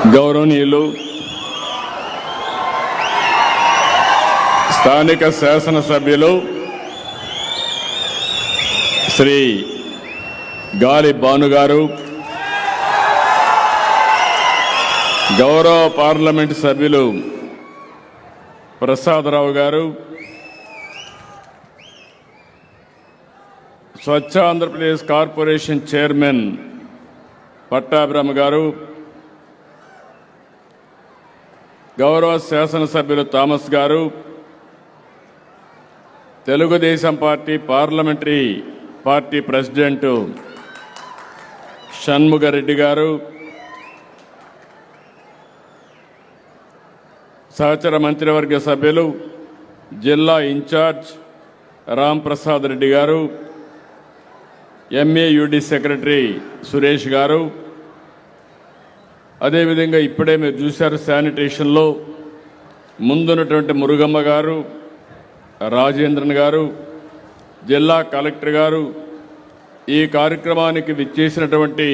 గౌరవనీయులు స్థానిక శాసనసభ్యులు శ్రీ గాలి భాను గారు, గౌరవ పార్లమెంటు సభ్యులు ప్రసాదరావు గారు, స్వచ్ఛ ఆంధ్రప్రదేశ్ కార్పొరేషన్ చైర్మన్ పట్టాభిరామ గారు, గౌరవ శాసనసభ్యులు థామస్ గారు, Telugu Desam party parliamentary party president Shanmugareddy గారు, సహచర మంత్రివర్గ సభ్యులు జిల్లా ఇన్ఛార్జ్ రాంప్రసాద్ రెడ్డి గారు, ఎంఏయుడి సెక్రటరీ సురేష్ గారు, అదేవిధంగా ఇప్పుడే మీరు చూశారు శానిటేషన్లో ముందున్నటువంటి మురుగమ్మ గారు, రాజేంద్రన్ గారు, జిల్లా కలెక్టర్ గారు, ఈ కార్యక్రమానికి విచ్చేసినటువంటి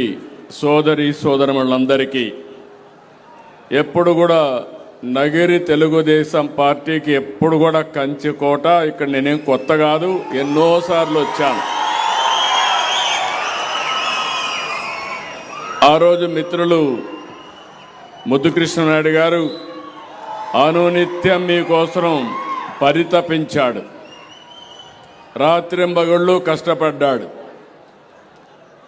సోదరి సోదరులందరికీ ఎప్పుడు కూడా నగిరి తెలుగుదేశం పార్టీకి ఎప్పుడు కూడా కంచికోట. ఇక్కడ నేనేం కొత్త కాదు, ఎన్నోసార్లు వచ్చాను. ఆ రోజు మిత్రులు ముద్దుకృష్ణనాయుడు గారు అనునిత్యం మీకోసం పరితపించాడు, రాత్రింబగళ్ళు కష్టపడ్డాడు.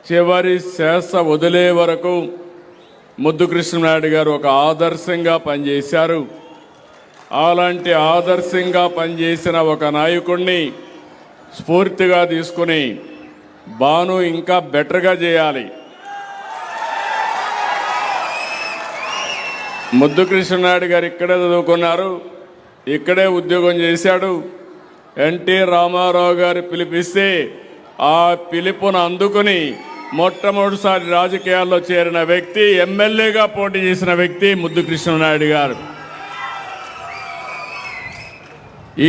చివరి శ్వాస వదిలే వరకు ముద్దుకృష్ణనాయుడు గారు ఒక ఆదర్శంగా పనిచేశారు. అలాంటి ఆదర్శంగా పనిచేసిన ఒక నాయకుడిని స్ఫూర్తిగా తీసుకుని భాను ఇంకా బెటర్గా చేయాలి. ముద్దుకృష్ణనాయుడు గారు ఇక్కడే చదువుకున్నారు, ఇక్కడే ఉద్యోగం చేశాడు. ఎన్టీ రామారావు గారు పిలిపిస్తే ఆ పిలుపును అందుకుని మొట్టమొదటిసారి రాజకీయాల్లో చేరిన వ్యక్తి, ఎమ్మెల్యేగా పోటీ చేసిన వ్యక్తి ముద్దుకృష్ణనాయుడు గారు.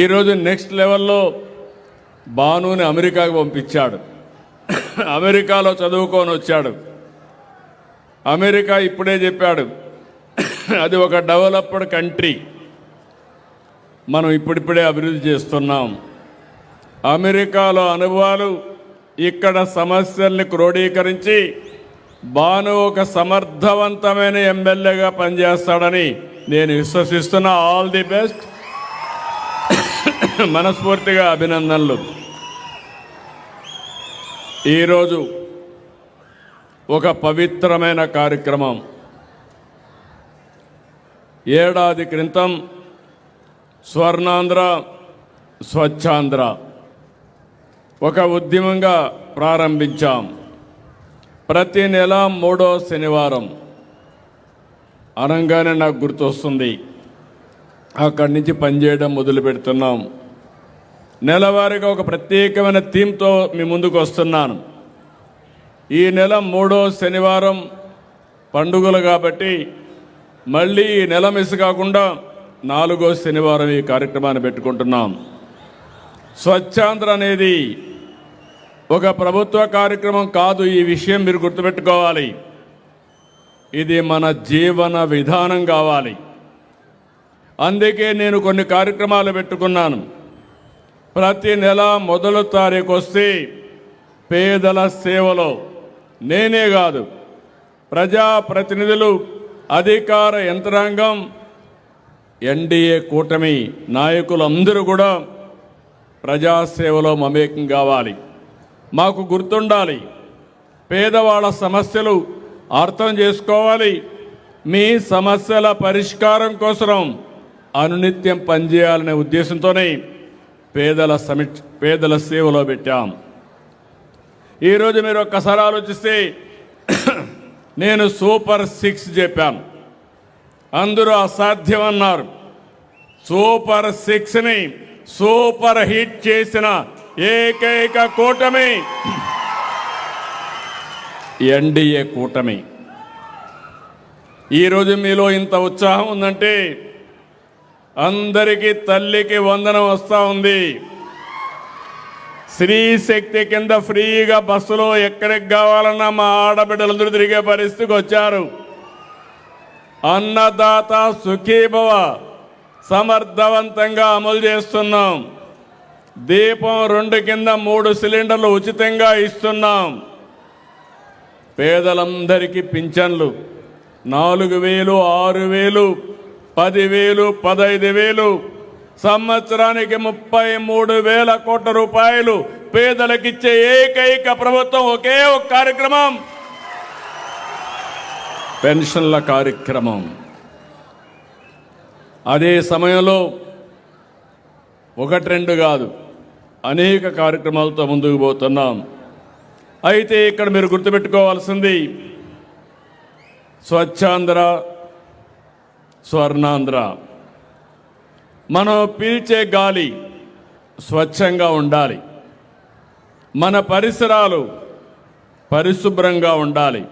ఈరోజు నెక్స్ట్ లెవెల్లో భానుని అమెరికాకు పంపించాడు. అమెరికాలో చదువుకొని వచ్చాడు. అమెరికా ఇప్పుడే చెప్పాడు, అది ఒక డెవలప్డ్ కంట్రీ, మనం ఇప్పుడిప్పుడే అభివృద్ధి చేస్తున్నాం. అమెరికాలో అనుభవాలు ఇక్కడ సమస్యల్ని క్రోడీకరించి భాను ఒక సమర్థవంతమైన ఎమ్మెల్యేగా పనిచేస్తాడని నేను విశ్వసిస్తున్నా. ఆల్ ది బెస్ట్, మనస్ఫూర్తిగా అభినందనలు. ఈరోజు ఒక పవిత్రమైన కార్యక్రమం. ఏడాది క్రితం స్వర్ణాంధ్ర స్వచ్ఛాంధ్ర ఒక ఉద్యమంగా ప్రారంభించాం. ప్రతి నెల 3వ శనివారం అనగానే నాకు గుర్తొస్తుంది, అక్కడి నుంచి పనిచేయడం మొదలు పెడుతున్నాం. నెలవారీగా ఒక ప్రత్యేకమైన థీమ్తో మీ ముందుకు వస్తున్నాను. ఈ నెల 3వ శనివారం పండుగలు కాబట్టి మళ్ళీ ఈ నెల మిస్ కాకుండా 4వ శనివారం ఈ కార్యక్రమాన్ని పెట్టుకుంటున్నాం. స్వచ్ఛాంధ్ర అనేది ఒక ప్రభుత్వ కార్యక్రమం కాదు, ఈ విషయం మీరు గుర్తుపెట్టుకోవాలి. ఇది మన జీవన విధానం కావాలి. అందుకే నేను కొన్ని కార్యక్రమాలు పెట్టుకున్నాను. ప్రతి నెల మొదటి తారీఖు వస్తే పేదల సేవలో నేనే కాదు, ప్రజాప్రతినిధులు, అధికార యంత్రాంగం, ఎన్డీఏ కూటమి నాయకులందరూ కూడా ప్రజాసేవలో మమేకం కావాలి. మాకు గుర్తుండాలి, పేదవాళ్ళ సమస్యలు అర్థం చేసుకోవాలి. మీ సమస్యల పరిష్కారం కోసం అనునిత్యం పనిచేయాలనే ఉద్దేశంతోనే పేదల సేవలో పెట్టాం. ఈరోజు మీరు ఒక్కసారి ఆలోచిస్తే నేను సూపర్ 6 చెప్పాను, అందరూ అసాధ్యమన్నారు. సూపర్ 6ని సూపర్ హిట్ చేసిన ఏకైక కూటమి ఎన్డీఏ కూటమి. ఈరోజు మీలో ఇంత ఉత్సాహం ఉందంటే అందరికీ తల్లికి వందనం వస్తూ ఉంది. స్త్రీ శక్తి కింద ఫ్రీగా బస్సులో ఎక్కడికి కావాలన్నా మా ఆడబిడ్డలందరూ తిరిగే పరిస్థితికి వచ్చారు. అన్నదాత సుఖీభవ సమర్థవంతంగా అమలు చేస్తున్నాం. దీపం 2 కింద 3 సిలిండర్లు ఉచితంగా ఇస్తున్నాం. పేదలందరికీ పింఛన్లు 4,000, 6,000, 10,000, 15,000, సంవత్సరానికి 33,000 కోట్ల రూపాయలు పేదలకిచ్చే ఏకైక ప్రభుత్వం ఒకే ఒక కార్యక్రమం పెన్షన్ల కార్యక్రమం. అదే సమయంలో 1-2 కాదు, అనేక కార్యక్రమాలతో ముందుకు పోతున్నాం. అయితే ఇక్కడ మీరు గుర్తుపెట్టుకోవాల్సింది స్వచ్ఛాంధ్ర, స్వర్ణాంధ్ర. మనం పీల్చే గాలి స్వచ్ఛంగా ఉండాలి, మన పరిసరాలు పరిశుభ్రంగా ఉండాలి,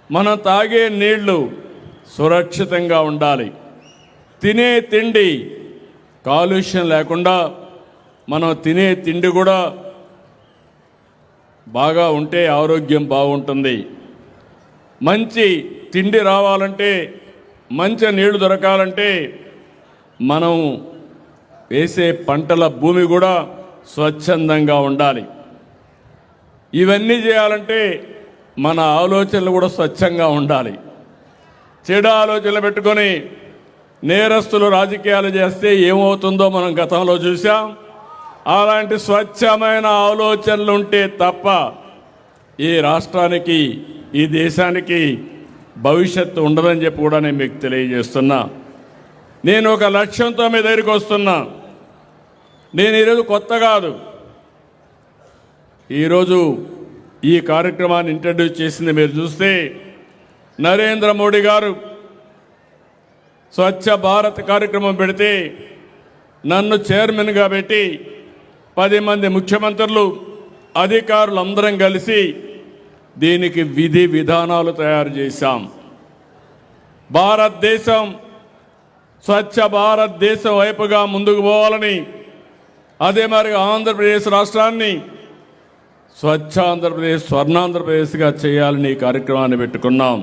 మనం తాగే నీళ్లు సురక్షితంగా ఉండాలి, తినే తిండి కాలుష్యం లేకుండా మనం తినే తిండి కూడా బాగా ఉంటే ఆరోగ్యం బాగుంటుంది. మంచి తిండి రావాలంటే, మంచి నీళ్లు దొరకాలంటే మనం వేసే పంటల భూమి కూడా స్వచ్ఛందంగా ఉండాలి. ఇవన్నీ చేయాలంటే మన ఆలోచనలు కూడా స్వచ్ఛంగా ఉండాలి. చెడు ఆలోచనలు పెట్టుకొని నేరస్తులు రాజకీయాలు చేస్తే ఏమవుతుందో మనం గతంలో చూసాం. అలాంటి స్వచ్ఛమైన ఆలోచనలు ఉంటే తప్ప ఈ రాష్ట్రానికి, ఈ దేశానికి భవిష్యత్తు ఉండదని చెప్పి కూడా నేను మీకు తెలియజేస్తున్నా. నేను ఒక లక్ష్యంతో మీ దగ్గరికి వస్తున్నా. నేను ఈరోజు కొత్త కాదు. ఈరోజు ఈ కార్యక్రమాన్ని ఇంట్రడ్యూస్ చేసింది మీరు చూస్తే నరేంద్ర మోడీ గారు స్వచ్ఛ భారత్ కార్యక్రమం పెడితే నన్ను చైర్మన్గా పెట్టి 10 మంది ముఖ్యమంత్రులు, అధికారులు అందరం కలిసి దీనికి విధి విధానాలు తయారు చేశాం. భారతదేశం స్వచ్ఛ భారతదేశం వైపుగా ముందుకు పోవాలని, అదే మరి ఆంధ్రప్రదేశ్ రాష్ట్రాన్ని స్వచ్ఛ ఆంధ్రప్రదేశ్, స్వర్ణాంధ్రప్రదేశ్గా చేయాలని ఈ కార్యక్రమాన్ని పెట్టుకున్నాం.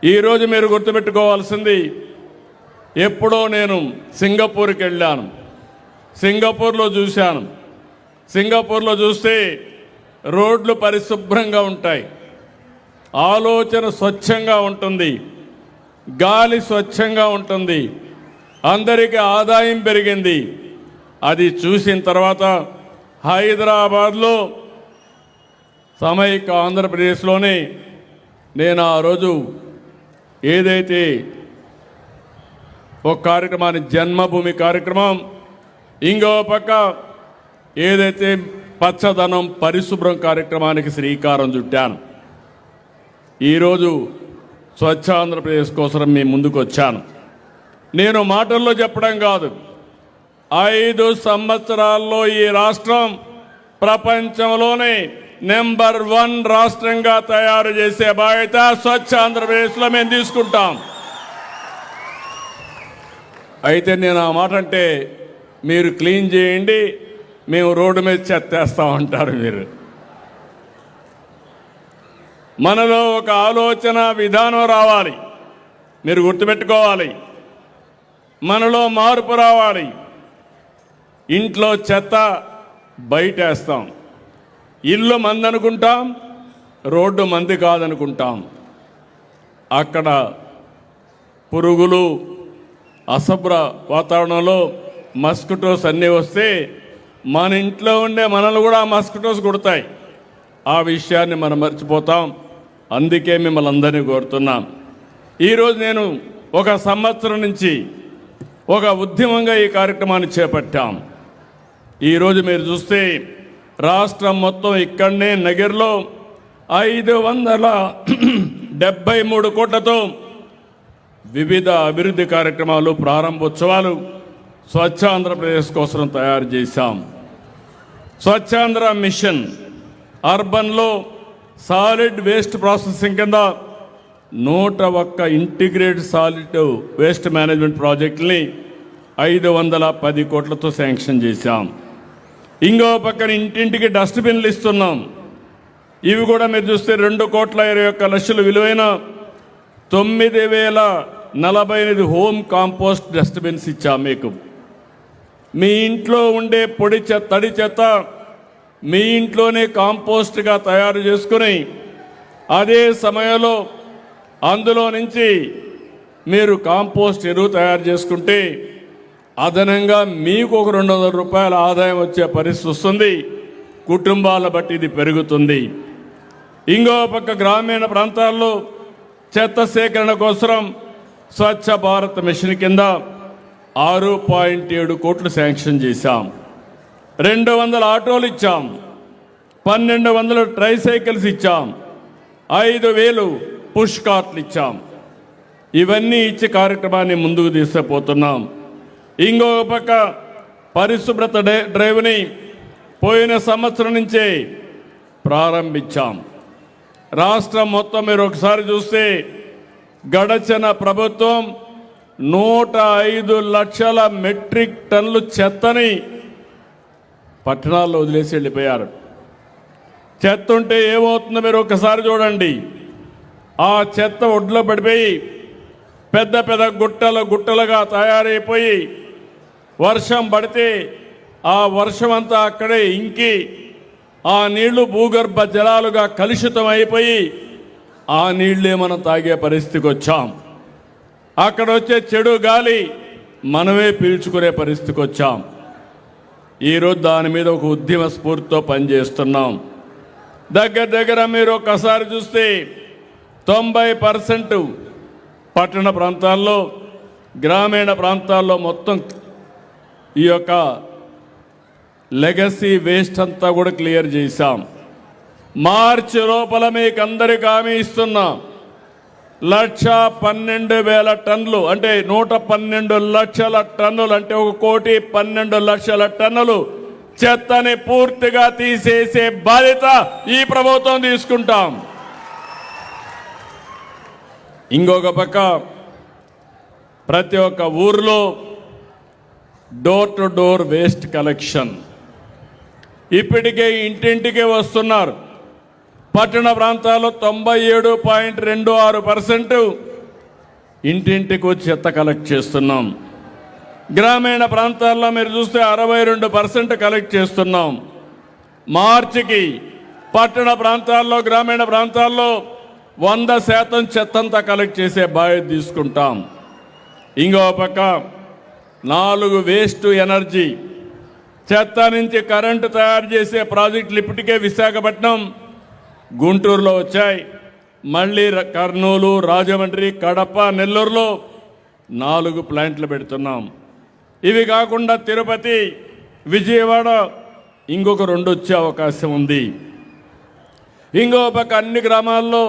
ఈరోజు మీరు గుర్తుపెట్టుకోవాల్సింది, ఎప్పుడో నేను సింగపూర్కి వెళ్ళాను. సింగపూర్లో చూశాను. సింగపూర్లో చూస్తే రోడ్లు పరిశుభ్రంగా ఉంటాయి, ఆలోచన స్వచ్ఛంగా ఉంటుంది, గాలి స్వచ్ఛంగా ఉంటుంది, అందరికీ ఆదాయం పెరిగింది. అది చూసిన తర్వాత హైదరాబాద్లో సమైక్య ఆంధ్రప్రదేశ్లోనే నేను ఆ రోజు ఏదైతే ఒక కార్యక్రమాన్ని, జన్మభూమి కార్యక్రమం, ఇంకో పక్క ఏదైతే పచ్చదనం పరిశుభ్రం కార్యక్రమానికి శ్రీకారం చుట్టాను. ఈరోజు స్వచ్ఛ ఆంధ్రప్రదేశ్ కోసం మీ ముందుకు వచ్చాను. నేను మాటల్లో చెప్పడం కాదు, 5 సంవత్సరాల్లో ఈ రాష్ట్రం ప్రపంచంలోనే నెంబర్ 1 రాష్ట్రంగా తయారు చేసే బాధ్యత స్వచ్ఛ ఆంధ్రప్రదేశ్లో మేము తీసుకుంటాం. అయితే నేను ఆ మాట అంటే మీరు క్లీన్ చేయండి, మేము రోడ్డు మీద చెత్తేస్తామంటారు. మీరు మనలో ఒక ఆలోచన విధానం రావాలి. మీరు గుర్తుపెట్టుకోవాలి, మనలో మార్పు రావాలి. ఇంట్లో చెత్త బయటేస్తాం, ఇల్లు మంది అనుకుంటాం, రోడ్డు మంది కాదనుకుంటాం. అక్కడ పురుగులు, అశుభ్ర వాతావరణంలో మస్కిటోస్ అన్నీ వస్తే మన ఇంట్లో ఉండే మనల్ని కూడా మస్కిటోస్ కొడతాయి. ఆ విషయాన్ని మనం మర్చిపోతాం. అందుకే మిమ్మల్ని అందరినీ కోరుతున్నాం. ఈరోజు నేను 1 సంవత్సరం నుంచి ఒక ఉద్యమంగా ఈ కార్యక్రమాన్ని చేపట్టాం. ఈరోజు మీరు చూస్తే రాష్ట్రం మొత్తం ఇక్కడనే నగర్లో 573 కోట్లతో వివిధ అభివృద్ధి కార్యక్రమాలు, ప్రారంభోత్సవాలు స్వచ్ఛ ఆంధ్రప్రదేశ్ కోసం తయారు చేశాం. స్వచ్ఛాంధ్ర మిషన్ అర్బన్లో సాలిడ్ వేస్ట్ ప్రాసెసింగ్ కింద 101 ఇంటిగ్రేటెడ్ సాలిడ్ వేస్ట్ మేనేజ్మెంట్ ప్రాజెక్టుని 510 కోట్లతో శాంక్షన్ చేశాం. ఇంకో పక్కన ఇంటింటికి డస్ట్బిన్లు ఇస్తున్నాం. ఇవి కూడా మీరు చూస్తే 2,21,00,000 విలువైన 9,048 హోమ్ కాంపోస్ట్ డస్ట్బిన్స్ ఇచ్చాం మీకు. మీ ఇంట్లో ఉండే పొడి చెత్త, తడి చెత్త మీ ఇంట్లోనే కాంపోస్ట్గా తయారు చేసుకుని అదే సమయంలో అందులో నుంచి మీరు కాంపోస్ట్ ఎరువు తయారు చేసుకుంటే అదనంగా మీకు ఒక 200 రూపాయల ఆదాయం వచ్చే పరిస్థితి వస్తుంది. కుటుంబాల బట్టి ఇది పెరుగుతుంది. ఇంకో పక్క గ్రామీణ ప్రాంతాల్లో చెత్త సేకరణ కోసం స్వచ్ఛ భారత్ మిషన్ కింద 6.7 కోట్లు శాంక్షన్ చేశాం. 200 ఆటోలు ఇచ్చాం, 1,200 ట్రైసైకిల్స్ ఇచ్చాం, 5,000 పుష్ కార్ట్లు ఇచ్చాం. ఇవన్నీ ఇచ్చి కార్యక్రమాన్ని ముందుకు తీసుకుపోతున్నాం. ఇంకొక పక్క పరిశుభ్రత డ్రైవ్ని పోయిన సంవత్సరం నుంచే ప్రారంభించాం. రాష్ట్రం మొత్తం మీరు ఒకసారి చూస్తే గడచిన ప్రభుత్వం 105 లక్షల మెట్రిక్ టన్నులు చెత్తని పట్టణాల్లో వదిలేసి వెళ్ళిపోయారు. చెత్త ఉంటే ఏమవుతుందో మీరు ఒకసారి చూడండి. ఆ చెత్త ఒడ్లో పడిపోయి పెద్ద పెద్ద గుట్టలుగా తయారైపోయి వర్షం పడితే ఆ వర్షం అంతా అక్కడే ఇంకి ఆ నీళ్లు భూగర్భ జలాలుగా కలుషితం అయిపోయి ఆ నీళ్లే మనం తాగే పరిస్థితికి వచ్చాం. అక్కడ వచ్చే చెడు గాలి మనమే పీల్చుకునే పరిస్థితికి వచ్చాం. ఈరోజు దాని మీద ఒక ఉద్యమ స్ఫూర్తితో పనిచేస్తున్నాం. దగ్గర మీరు ఒకసారి చూస్తే 90% పట్టణ ప్రాంతాల్లో, గ్రామీణ ప్రాంతాల్లో మొత్తం ఈ యొక్క లెగసీ వేస్ట్ అంతా కూడా క్లియర్ చేశాం. మార్చి లోపల మీకు అందరికీ హామీ ఇస్తున్నాం. 1,12,000 టన్నులు అంటే 112 లక్షల టన్నులు అంటే 1,12,00,000 టన్నులు చెత్తని పూర్తిగా తీసేసే బాధ్యత ఈ ప్రభుత్వం తీసుకుంటాం. ఇంకొక పక్క ప్రతి ఒక్క ఊర్లో door to door waste collection ఇప్పటికే ఇంటింటికి వస్తున్నారు. పట్టణ ప్రాంతాల్లో 97.26% ఇంటింటికి వచ్చి చెత్త కలెక్ట్ చేస్తున్నాం. గ్రామీణ ప్రాంతాల్లో మీరు చూస్తే 62% కలెక్ట్ చేస్తున్నాం. మార్చికి పట్టణ ప్రాంతాల్లో, గ్రామీణ ప్రాంతాల్లో 100% చెత్తంతా కలెక్ట్ చేసే బాధ్యత తీసుకుంటాం. ఇంకో పక్క 4 వేస్ట్ ఎనర్జీ చెత్త నుంచి కరెంటు తయారు చేసే ప్రాజెక్టులు ఇప్పటికే విశాఖపట్నం, గుంటూరులో వచ్చాయి. మళ్ళీ కర్నూలు, రాజమండ్రి, కడప, నెల్లూరులో 4 ప్లాంట్లు పెడుతున్నాం. ఇవి కాకుండా తిరుపతి, విజయవాడ ఇంకొక 2 వచ్చే అవకాశం ఉంది. ఇంకో పక్క అన్ని గ్రామాల్లో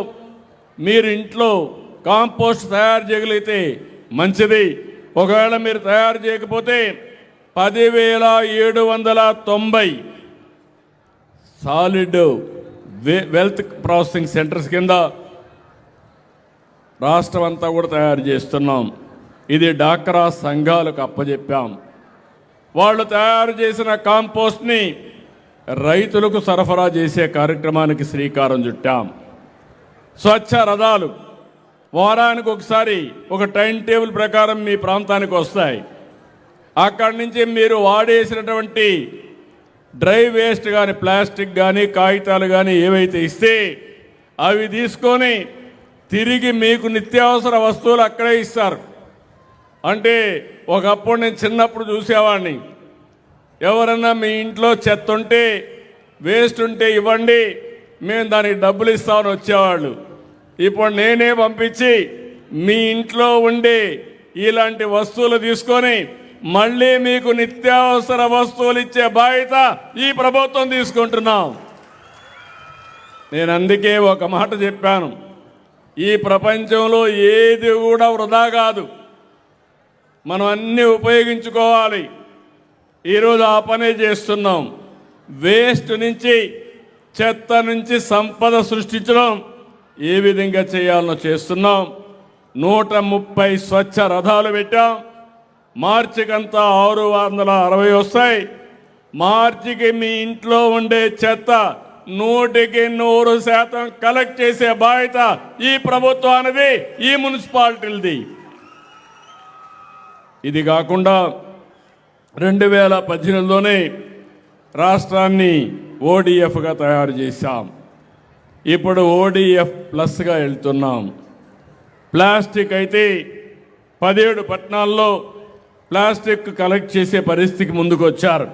మీరు ఇంట్లో కాంపోస్ట్ తయారు చేయగలిగితే మంచిది. ఒకవేళ మీరు తయారు చేయకపోతే 10,790 సాలిడ్ వెల్త్ ప్రాసెసింగ్ సెంటర్స్ కింద రాష్ట్రం అంతా కూడా తయారు చేస్తున్నాం. ఇది డాక్రా సంఘాలకు అప్పచెప్పాం. వాళ్ళు తయారు చేసిన కాంపోస్ట్ని రైతులకు సరఫరా చేసే కార్యక్రమానికి శ్రీకారం చుట్టాం. స్వచ్ఛ రథాలు వారానికి ఒకసారి ఒక టైం టేబుల్ ప్రకారం మీ ప్రాంతానికి వస్తాయి. అక్కడి నుంచి మీరు వాడేసినటువంటి డ్రై వేస్ట్ కానీ, ప్లాస్టిక్ కానీ, కాగితాలు కానీ ఏవైతే ఇస్తే అవి తీసుకొని తిరిగి మీకు నిత్యావసర వస్తువులు అక్కడే ఇస్తారు. అంటే ఒకప్పుడు నేను చిన్నప్పుడు చూసేవాడిని, ఎవరన్నా మీ ఇంట్లో చెత్త ఉంటే, వేస్ట్ ఉంటే ఇవ్వండి, మేము దానికి డబ్బులు ఇస్తామని వచ్చేవాళ్ళు. ఇప్పుడు నేనే పంపించి మీ ఇంట్లో ఉండే ఇలాంటి వస్తువులు తీసుకొని మళ్ళీ మీకు నిత్యావసర వస్తువులు ఇచ్చే బాధ్యత ఈ ప్రభుత్వం తీసుకుంటున్నాం. నేను అందుకే ఒక మాట చెప్పాను, ఈ ప్రపంచంలో ఏది కూడా వృధా కాదు, మనం అన్నీ ఉపయోగించుకోవాలి. ఈరోజు ఆ పనే చేస్తున్నాం. వేస్ట్ నుంచి, చెత్త నుంచి సంపద సృష్టించడం ఏ విధంగా చేయాలనో చేస్తున్నాం. 130 స్వచ్ఛ రథాలు పెట్టాం. మార్చికంతా 660 వస్తాయి. మార్చికి మీ ఇంట్లో ఉండే చెత్త 100% కలెక్ట్ చేసే బాధ్యత ఈ ప్రభుత్వానిది, ఈ మున్సిపాలిటీలది. ఇది కాకుండా 2018లోనే రాష్ట్రాన్ని ఓడిఎఫ్గా తయారు చేశాం. ఇప్పుడు ఓడిఎఫ్ ప్లస్గా వెళ్తున్నాం. ప్లాస్టిక్ అయితే 17 పట్టణాల్లో ప్లాస్టిక్ కలెక్ట్ చేసే పరిస్థితికి ముందుకు వచ్చారు.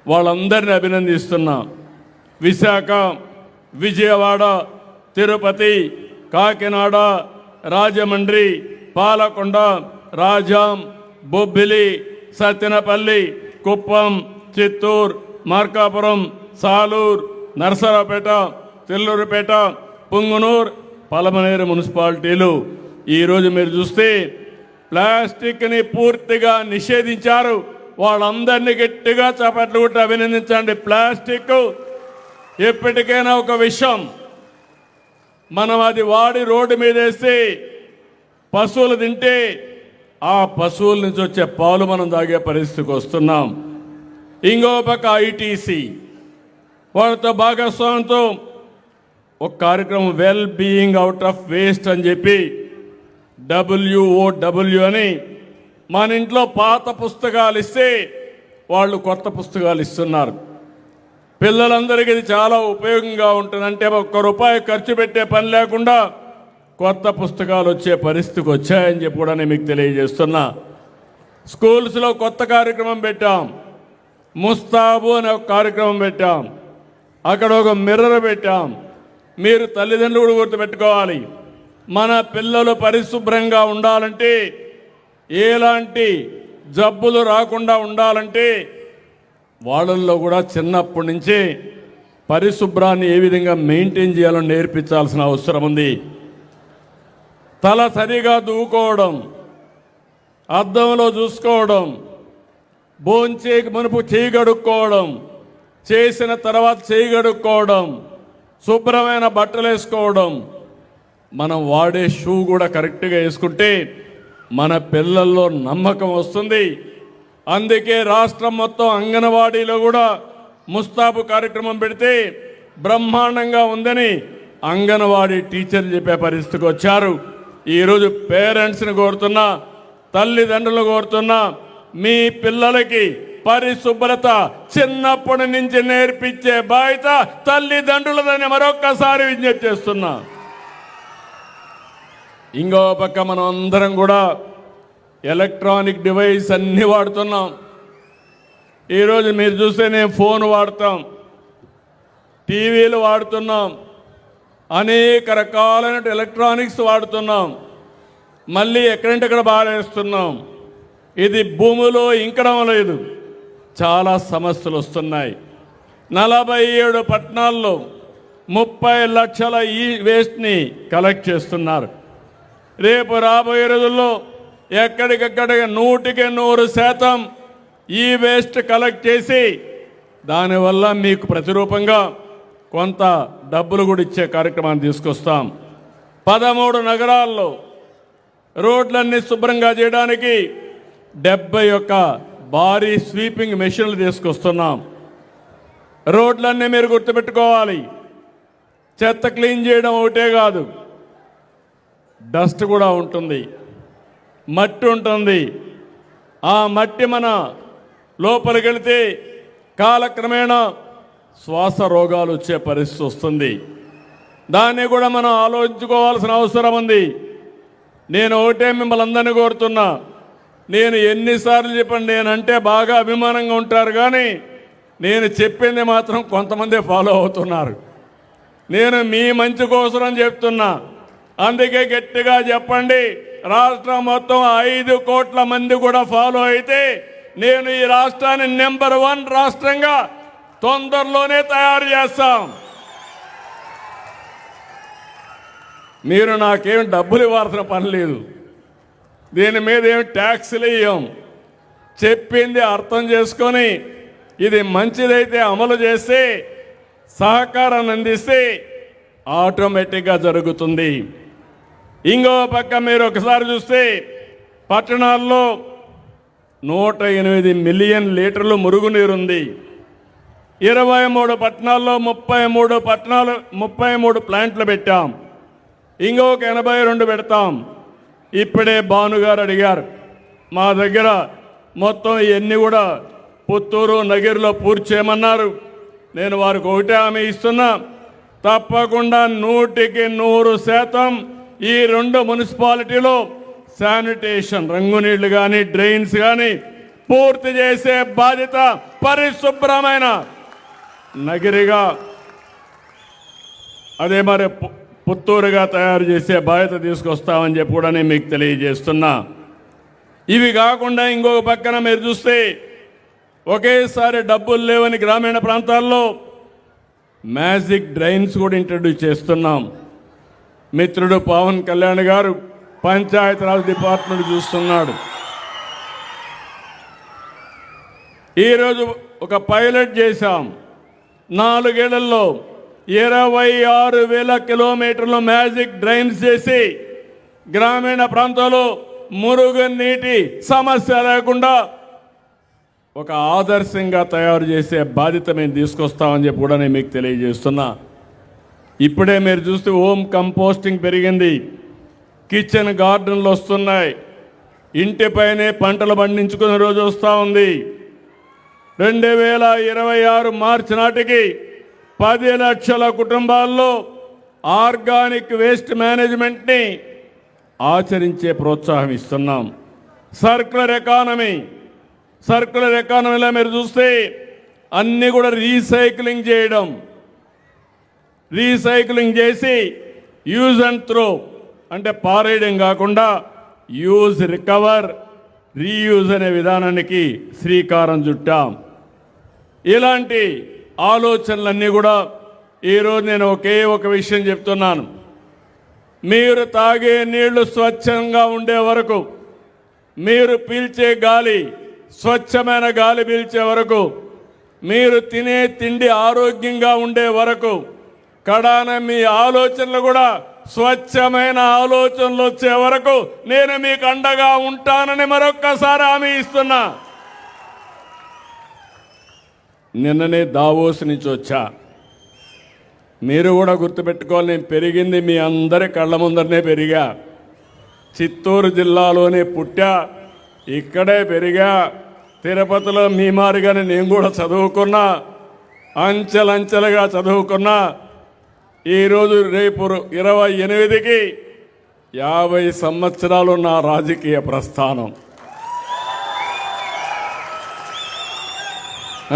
వాళ్ళందరినీ అభినందిస్తున్నా. విశాఖ, విజయవాడ, తిరుపతి, కాకినాడ, రాజమండ్రి, పాలకొండ, రాజాం, బొబ్బిలి, సత్తెనపల్లి, కుప్పం, చిత్తూరు, మార్కాపురం, సాలూరు, నరసరావుపేట, తెల్లూరుపేట, పుంగనూరు, పలమనేరు మున్సిపాలిటీలు ఈరోజు మీరు చూస్తే ప్లాస్టిక్ని పూర్తిగా నిషేధించారు. వాళ్ళందరినీ గట్టిగా చప్పట్లు కొట్టి అభినందించండి. ప్లాస్టిక్ ఎప్పటికైనా ఒక విషయం, మనం అది వాడి రోడ్డు మీద వేసి పశువులు తింటే ఆ పశువుల నుంచి వచ్చే పాలు మనం తాగే పరిస్థితికి వస్తున్నాం. ఇంకో పక్క ఐటీసీ వాళ్ళతో భాగస్వామ్యంతో ఒక కార్యక్రమం well being out of waste అని చెప్పి WOW అని మన ఇంట్లో పాత పుస్తకాలు ఇస్తే వాళ్ళు కొత్త పుస్తకాలు ఇస్తున్నారు. పిల్లలందరికీ ఇది చాలా ఉపయోగంగా ఉంటుంది. అంటే ₹1 ఖర్చు పెట్టే పని లేకుండా కొత్త పుస్తకాలు వచ్చే పరిస్థితికి వచ్చాయని చెప్పి కూడా నేను మీకు తెలియజేస్తున్నా. స్కూల్స్లో కొత్త కార్యక్రమం పెట్టాం. ముస్తాబు అనే ఒక కార్యక్రమం పెట్టాం. అక్కడ ఒక మిర్రర్ పెట్టాం. మీరు తల్లిదండ్రులు కూడా గుర్తుపెట్టుకోవాలి, మన పిల్లలు పరిశుభ్రంగా ఉండాలంటే, ఎలాంటి జబ్బులు రాకుండా ఉండాలంటే వాళ్ళల్లో కూడా చిన్నప్పటి నుంచే పరిశుభ్రాన్ని ఏ విధంగా మెయింటైన్ చేయాలని నేర్పించాల్సిన అవసరం ఉంది. తల సరిగా దువ్వుకోవడం, అద్దంలో చూసుకోవడం, భోంచేకి మునుపు చేయి కడుక్కోవడం, చేసిన తర్వాత చేయి కడుక్కోవడం, శుభ్రమైన బట్టలు వేసుకోవడం, మనం వాడే షూ కూడా కరెక్ట్గా వేసుకుంటే మన పిల్లల్లో నమ్మకం వస్తుంది. అందుకే రాష్ట్రం మొత్తం అంగన్వాడీలో కూడా ముస్తాబు కార్యక్రమం పెడితే బ్రహ్మాండంగా ఉందని అంగన్వాడీ టీచర్లు చెప్పే పరిస్థితికి వచ్చారు. ఈరోజు పేరెంట్స్ని కోరుతున్నా, తల్లిదండ్రులు కోరుతున్నా, మీ పిల్లలకి పరిశుభ్రత చిన్నప్పటి నుంచి నేర్పించే బాధ్యత తల్లిదండ్రులదని మరొక్కసారి విజ్ఞప్తి చేస్తున్నా. ఇంకో పక్క మనం అందరం కూడా ఎలక్ట్రానిక్ డివైస్ అన్నీ వాడుతున్నాం. ఈరోజు మీరు చూస్తే నేను ఫోన్ వాడతాం, టీవీలు వాడుతున్నాం, అనేక రకాలైన ఎలక్ట్రానిక్స్ వాడుతున్నాం. మళ్ళీ ఎక్కడంటే అక్కడ బారేస్తున్నాం. ఇది భూమిలో ఇంకడం లేదు. చాలా సమస్యలు వస్తున్నాయి. 47 పట్టణాల్లో 30 లక్షల ఈ వేస్ట్ని కలెక్ట్ చేస్తున్నారు. రేపు రాబోయే రోజుల్లో ఎక్కడికక్కడ 100% ఈ వేస్ట్ కలెక్ట్ చేసి దానివల్ల మీకు ప్రతిరూపంగా కొంత డబ్బులు కూడా ఇచ్చే కార్యక్రమాన్ని తీసుకొస్తాం. 13 నగరాల్లో రోడ్లన్నీ శుభ్రంగా చేయడానికి 71 భారీ స్వీపింగ్ మెషిన్లు తీసుకొస్తున్నాం. రోడ్లన్నీ మీరు గుర్తుపెట్టుకోవాలి, చెత్త క్లీన్ చేయడం ఒకటే కాదు, డస్ట్ కూడా ఉంటుంది, మట్టి ఉంటుంది. ఆ మట్టి మన లోపలికి వెళితే కాలక్రమేణా శ్వాస రోగాలు వచ్చే పరిస్థితి వస్తుంది. దాన్ని కూడా మనం ఆలోచించుకోవాల్సిన అవసరం ఉంది. నేను ఒకటే మిమ్మల్ని అందరినీ కోరుతున్నా, నేను ఎన్నిసార్లు చెప్పండి, నేనంటే బాగా అభిమానంగా ఉంటారు, కానీ నేను చెప్పింది మాత్రం కొంతమంది ఫాలో అవుతున్నారు. నేను మీ మంచి కోసం చెప్తున్నా. అందుకే గట్టిగా చెప్పండి. రాష్ట్రం మొత్తం 5 కోట్ల మంది కూడా ఫాలో అయితే నేను ఈ రాష్ట్రాన్ని నెంబర్ 1 రాష్ట్రంగా తొందరలోనే తయారు చేస్తాం. మీరు నాకేం డబ్బులు ఇవ్వాల్సిన పని లేదు, దీని మీద ఏం ట్యాక్స్లు ఇవ్వం. చెప్పింది అర్థం చేసుకొని ఇది మంచిదైతే అమలు చేస్తే, సహకారాన్ని అందిస్తే ఆటోమేటిక్గా జరుగుతుంది. ఇంకో పక్క మీరు ఒకసారి చూస్తే పట్టణాల్లో 108 మిలియన్ లీటర్లు మురుగునీరుంది. 23 పట్టణాల్లో 33 ప్లాంట్లు పెట్టాం. ఇంకొక 82 పెడతాం. ఇప్పుడే భానుగారు అడిగారు, మా దగ్గర మొత్తం ఇవన్నీ కూడా పుత్తూరు నగిరిలో పూర్తి చేయమన్నారు. నేను వారికి ఒకటే హామీ ఇస్తున్నా, తప్పకుండా 100% ఈ 2 మున్సిపాలిటీలో శానిటేషన్, రంగునీళ్లు కానీ డ్రైన్స్ కానీ పూర్తి చేసే బాధ్యత, పరిశుభ్రమైన నగిరిగా అదే మరి పుత్తూరుగా తయారు చేసే బాధ్యత తీసుకొస్తామని చెప్పి కూడా నేను మీకు తెలియజేస్తున్నా. ఇవి కాకుండా ఇంకొక పక్కన మీరు చూస్తే ఒకేసారి డబ్బులు లేవని గ్రామీణ ప్రాంతాల్లో మ్యాజిక్ డ్రైన్స్ కూడా ఇంట్రడ్యూస్ చేస్తున్నాం. మిత్రుడు పవన్ కళ్యాణ్ గారు పంచాయతీరాజ్ డిపార్ట్మెంట్ చూస్తున్నాడు. ఈరోజు ఒక పైలట్ చేశాం. 4 ఏళ్లలో 26,000 కిలోమీటర్లు మ్యాజిక్ డ్రైన్స్ చేసి గ్రామీణ ప్రాంతాల్లో మురుగునీటి సమస్య లేకుండా ఒక ఆదర్శంగా తయారు చేసే బాధ్యత మేము తీసుకొస్తామని చెప్పి కూడా నేను మీకు తెలియజేస్తున్నా. ఇప్పుడే మీరు చూస్తే హోమ్ కంపోస్టింగ్ పెరిగింది, కిచెన్ గార్డెన్లు వస్తున్నాయి, ఇంటిపైనే పంటలు పండించుకునే రోజు వస్తూ ఉంది. 2026 మార్చి నాటికి 10 లక్షల కుటుంబాల్లో ఆర్గానిక్ వేస్ట్ మేనేజ్మెంట్ని ఆచరించే ప్రోత్సాహం ఇస్తున్నాం. సర్క్యులర్ ఎకానమీలో మీరు చూస్తే అన్నీ కూడా రీసైక్లింగ్ చేసి యూజ్ అండ్ త్రో అంటే పారేయడం కాకుండా యూజ్, రికవర్, రీయూజ్ అనే విధానానికి శ్రీకారం చుట్టాం. ఇలాంటి ఆలోచనలన్నీ కూడా ఈరోజు నేను ఒక విషయం చెప్తున్నాను. మీరు తాగే నీళ్లు స్వచ్ఛంగా ఉండే వరకు, మీరు పీల్చే గాలి స్వచ్ఛమైన గాలి పీల్చే వరకు, మీరు తినే తిండి ఆరోగ్యంగా ఉండే వరకు, కడాన మీ ఆలోచనలు కూడా స్వచ్ఛమైన ఆలోచనలు వచ్చే వరకు నేను మీకు అండగా ఉంటానని మరొక్కసారి హామీ ఇస్తున్నా. నిన్ననే దావోస్ నుంచి వచ్చా. మీరు కూడా గుర్తుపెట్టుకోవాలి, నేను పెరిగింది మీ అందరి కళ్ళ ముందరనే పెరిగా. చిత్తూరు జిల్లాలోనే పుట్టా, ఇక్కడే పెరిగా. తిరుపతిలో మీ మారిగానే నేను కూడా చదువుకున్నా, అంచెలంచెలుగా చదువుకున్నా. ఈరోజు రేపు 28కి 50 సంవత్సరాలు నా రాజకీయ ప్రస్థానం.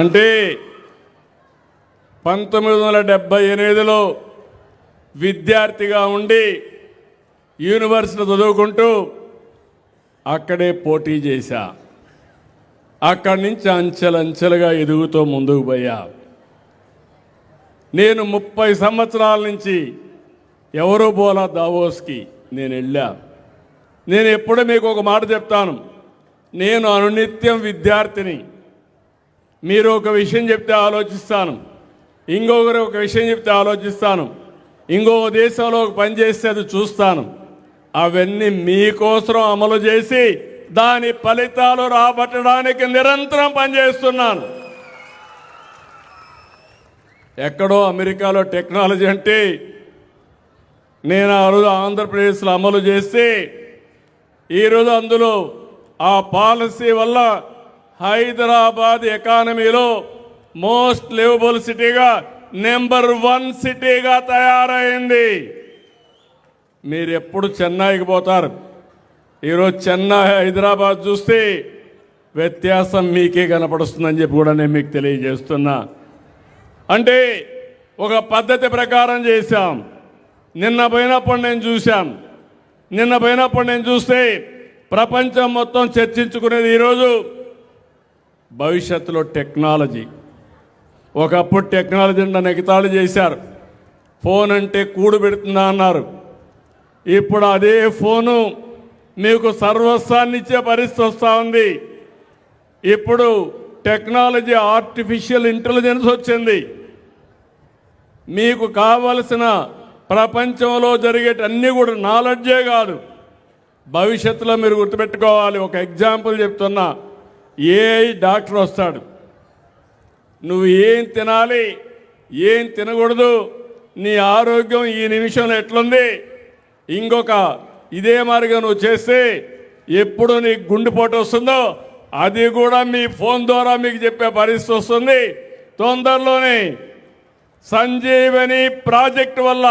అంటే 1978లో విద్యార్థిగా ఉండి యూనివర్సిటీ చదువుకుంటూ అక్కడే పోటీ చేశా. అక్కడి నుంచి అంచెలంచెలుగా ఎదుగుతూ ముందుకు పోయా. నేను 30 సంవత్సరాల నుంచి ఎవరూ పోలా దావోస్కి నేను వెళ్ళా. నేను ఎప్పుడూ మీకు ఒక మాట చెప్తాను, నేను అనునిత్యం విద్యార్థిని. మీరు ఒక విషయం చెప్తే ఆలోచిస్తాను, ఇంకొకరు ఒక విషయం చెప్తే ఆలోచిస్తాను, ఇంకో దేశంలో ఒక పని చేస్తే అది చూస్తాను. అవన్నీ మీకోసం అమలు చేసి దాని ఫలితాలు రాబట్టడానికి నిరంతరం పనిచేస్తున్నాను. ఎక్కడో అమెరికాలో టెక్నాలజీ అంటే నేను ఆ రోజు ఆంధ్రప్రదేశ్లో అమలు చేస్తే ఈరోజు అందులో ఆ పాలసీ వల్ల హైదరాబాద్ ఎకానమీలో మోస్ట్ లివబుల్ సిటీగా నెంబర్ 1 సిటీగా తయారైంది. మీరు ఎప్పుడు చెన్నైకి పోతారు, ఈరోజు చెన్నై హైదరాబాద్ చూస్తే వ్యత్యాసం మీకే కనపడుస్తుందని చెప్పి కూడా నేను మీకు తెలియజేస్తున్నా. అంటే ఒక పద్ధతి ప్రకారం చేశాం. నిన్న పోయినప్పుడు నేను చూస్తే ప్రపంచం మొత్తం చర్చించుకునేది ఈరోజు భవిష్యత్తులో టెక్నాలజీ. ఒకప్పుడు టెక్నాలజీ నన్ను ఎగతాళి చేశారు, ఫోన్ అంటే కూడు పెడుతుందా అన్నారు. ఇప్పుడు అదే ఫోను మీకు సర్వస్వాన్ని ఇచ్చే పరిస్థితి వస్తూ ఉంది. ఇప్పుడు టెక్నాలజీ, ఆర్టిఫిషియల్ ఇంటెలిజెన్స్ వచ్చింది. మీకు కావలసిన ప్రపంచంలో జరిగేటన్నీ కూడా నాలెడ్జే కాదు, భవిష్యత్తులో మీరు గుర్తుపెట్టుకోవాలి. ఒక ఎగ్జాంపుల్ చెప్తున్నా, ఏఐ డాక్టర్ వస్తాడు, నువ్వు ఏం తినాలి, ఏం తినకూడదు, నీ ఆరోగ్యం ఈ నిమిషంలో ఎట్లుంది, ఇంకొక ఇదే మారిగా నువ్వు చేస్తే ఎప్పుడు నీకు గుండెపోటు వస్తుందో అది కూడా మీ ఫోన్ ద్వారా మీకు చెప్పే పరిస్థితి వస్తుంది. తొందరలోనే సంజీవని ప్రాజెక్టు వల్ల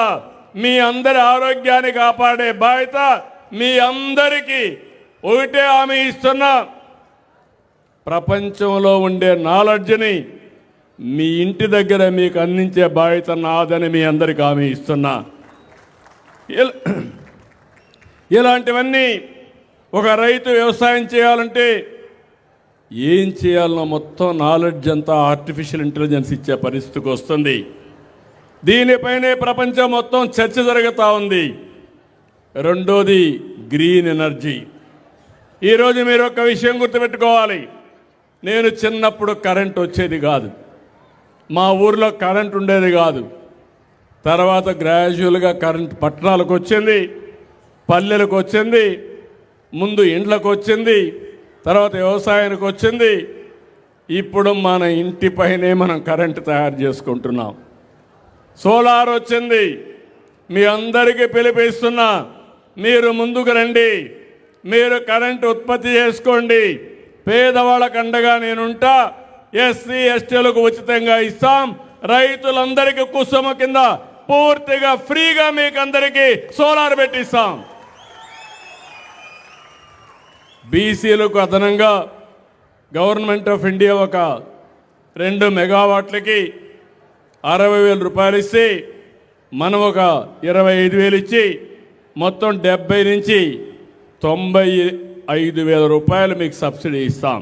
మీ అందరి ఆరోగ్యాన్ని కాపాడే బాధ్యత మీ అందరికీ. ఒకటే హామీ ఇస్తున్నా, ప్రపంచంలో ఉండే నాలెడ్జ్ని మీ ఇంటి దగ్గర మీకు అందించే బాధ్యత నాదని మీ అందరికీ హామీ ఇస్తున్నా. ఇలాంటివన్నీ ఒక రైతు వ్యవసాయం చేయాలంటే ఏం చేయాలనో మొత్తం నాలెడ్జ్ అంతా ఆర్టిఫిషియల్ ఇంటెలిజెన్స్ ఇచ్చే పరిస్థితికి వస్తుంది. దీనిపైనే ప్రపంచం మొత్తం చర్చ జరుగుతూ ఉంది. రెండోది గ్రీన్ ఎనర్జీ. ఈరోజు మీరు ఒక విషయం గుర్తుపెట్టుకోవాలి. నేను చిన్నప్పుడు కరెంట్ వచ్చేది కాదు, మా ఊర్లో కరెంట్ ఉండేది కాదు. తర్వాత గ్రాడ్యువల్గా కరెంట్ పట్టణాలకు వచ్చింది, పల్లెలకు వచ్చింది, ముందు ఇండ్లకు వచ్చింది, తర్వాత వ్యవసాయానికి వచ్చింది. ఇప్పుడు మన ఇంటిపైనే మనం కరెంటు తయారు చేసుకుంటున్నాం. సోలార్ వచ్చింది. మీ అందరికీ పిలిపిస్తున్నా, మీరు ముందుకు రండి, మీరు కరెంటు ఉత్పత్తి చేసుకోండి. పేదవాళ్ళకు అండగా నేనుంటా. ఎస్సీ ఎస్టీలకు ఉచితంగా ఇస్తాం. రైతులందరికీ కుసుమ కింద పూర్తిగా ఫ్రీగా మీకు అందరికీ సోలార్ పెట్టిస్తాం. బీసీలకు అదనంగా గవర్నమెంట్ ఆఫ్ ఇండియా ఒక 2 మెగావాట్లకి 60,000 రూపాయలు ఇస్తే మనం ఒక 25,000 ఇచ్చి మొత్తం 70 నుంచి 95,000 రూపాయలు మీకు సబ్సిడీ ఇస్తాం.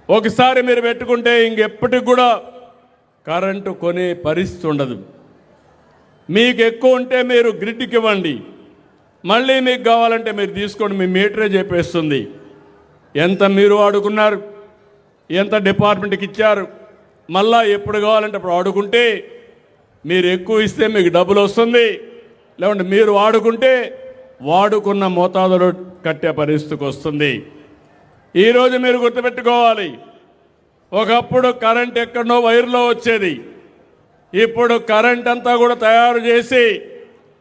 ఒకసారి మీరు పెట్టుకుంటే ఇంకెప్పటికి కూడా కరెంటు కొనే పరిస్థితి ఉండదు. మీకు ఎక్కువ ఉంటే మీరు గ్రిడ్కి ఇవ్వండి, మళ్ళీ మీకు కావాలంటే మీరు తీసుకోండి. మీ మీటరే చెప్పేస్తుంది ఎంత మీరు వాడుకున్నారు, ఎంత డిపార్ట్మెంట్కి ఇచ్చారు. మళ్ళా ఎప్పుడు కావాలంటే అప్పుడు వాడుకుంటే మీరు ఎక్కువ ఇస్తే మీకు డబ్బులు వస్తుంది, లేకుంటే మీరు వాడుకుంటే వాడుకున్న మోతాదులో కట్టే పరిస్థితికి వస్తుంది. ఈరోజు మీరు గుర్తుపెట్టుకోవాలి, ఒకప్పుడు కరెంట్ ఎక్కడో వైర్లో వచ్చేది. ఇప్పుడు కరెంట్ అంతా కూడా తయారు చేసి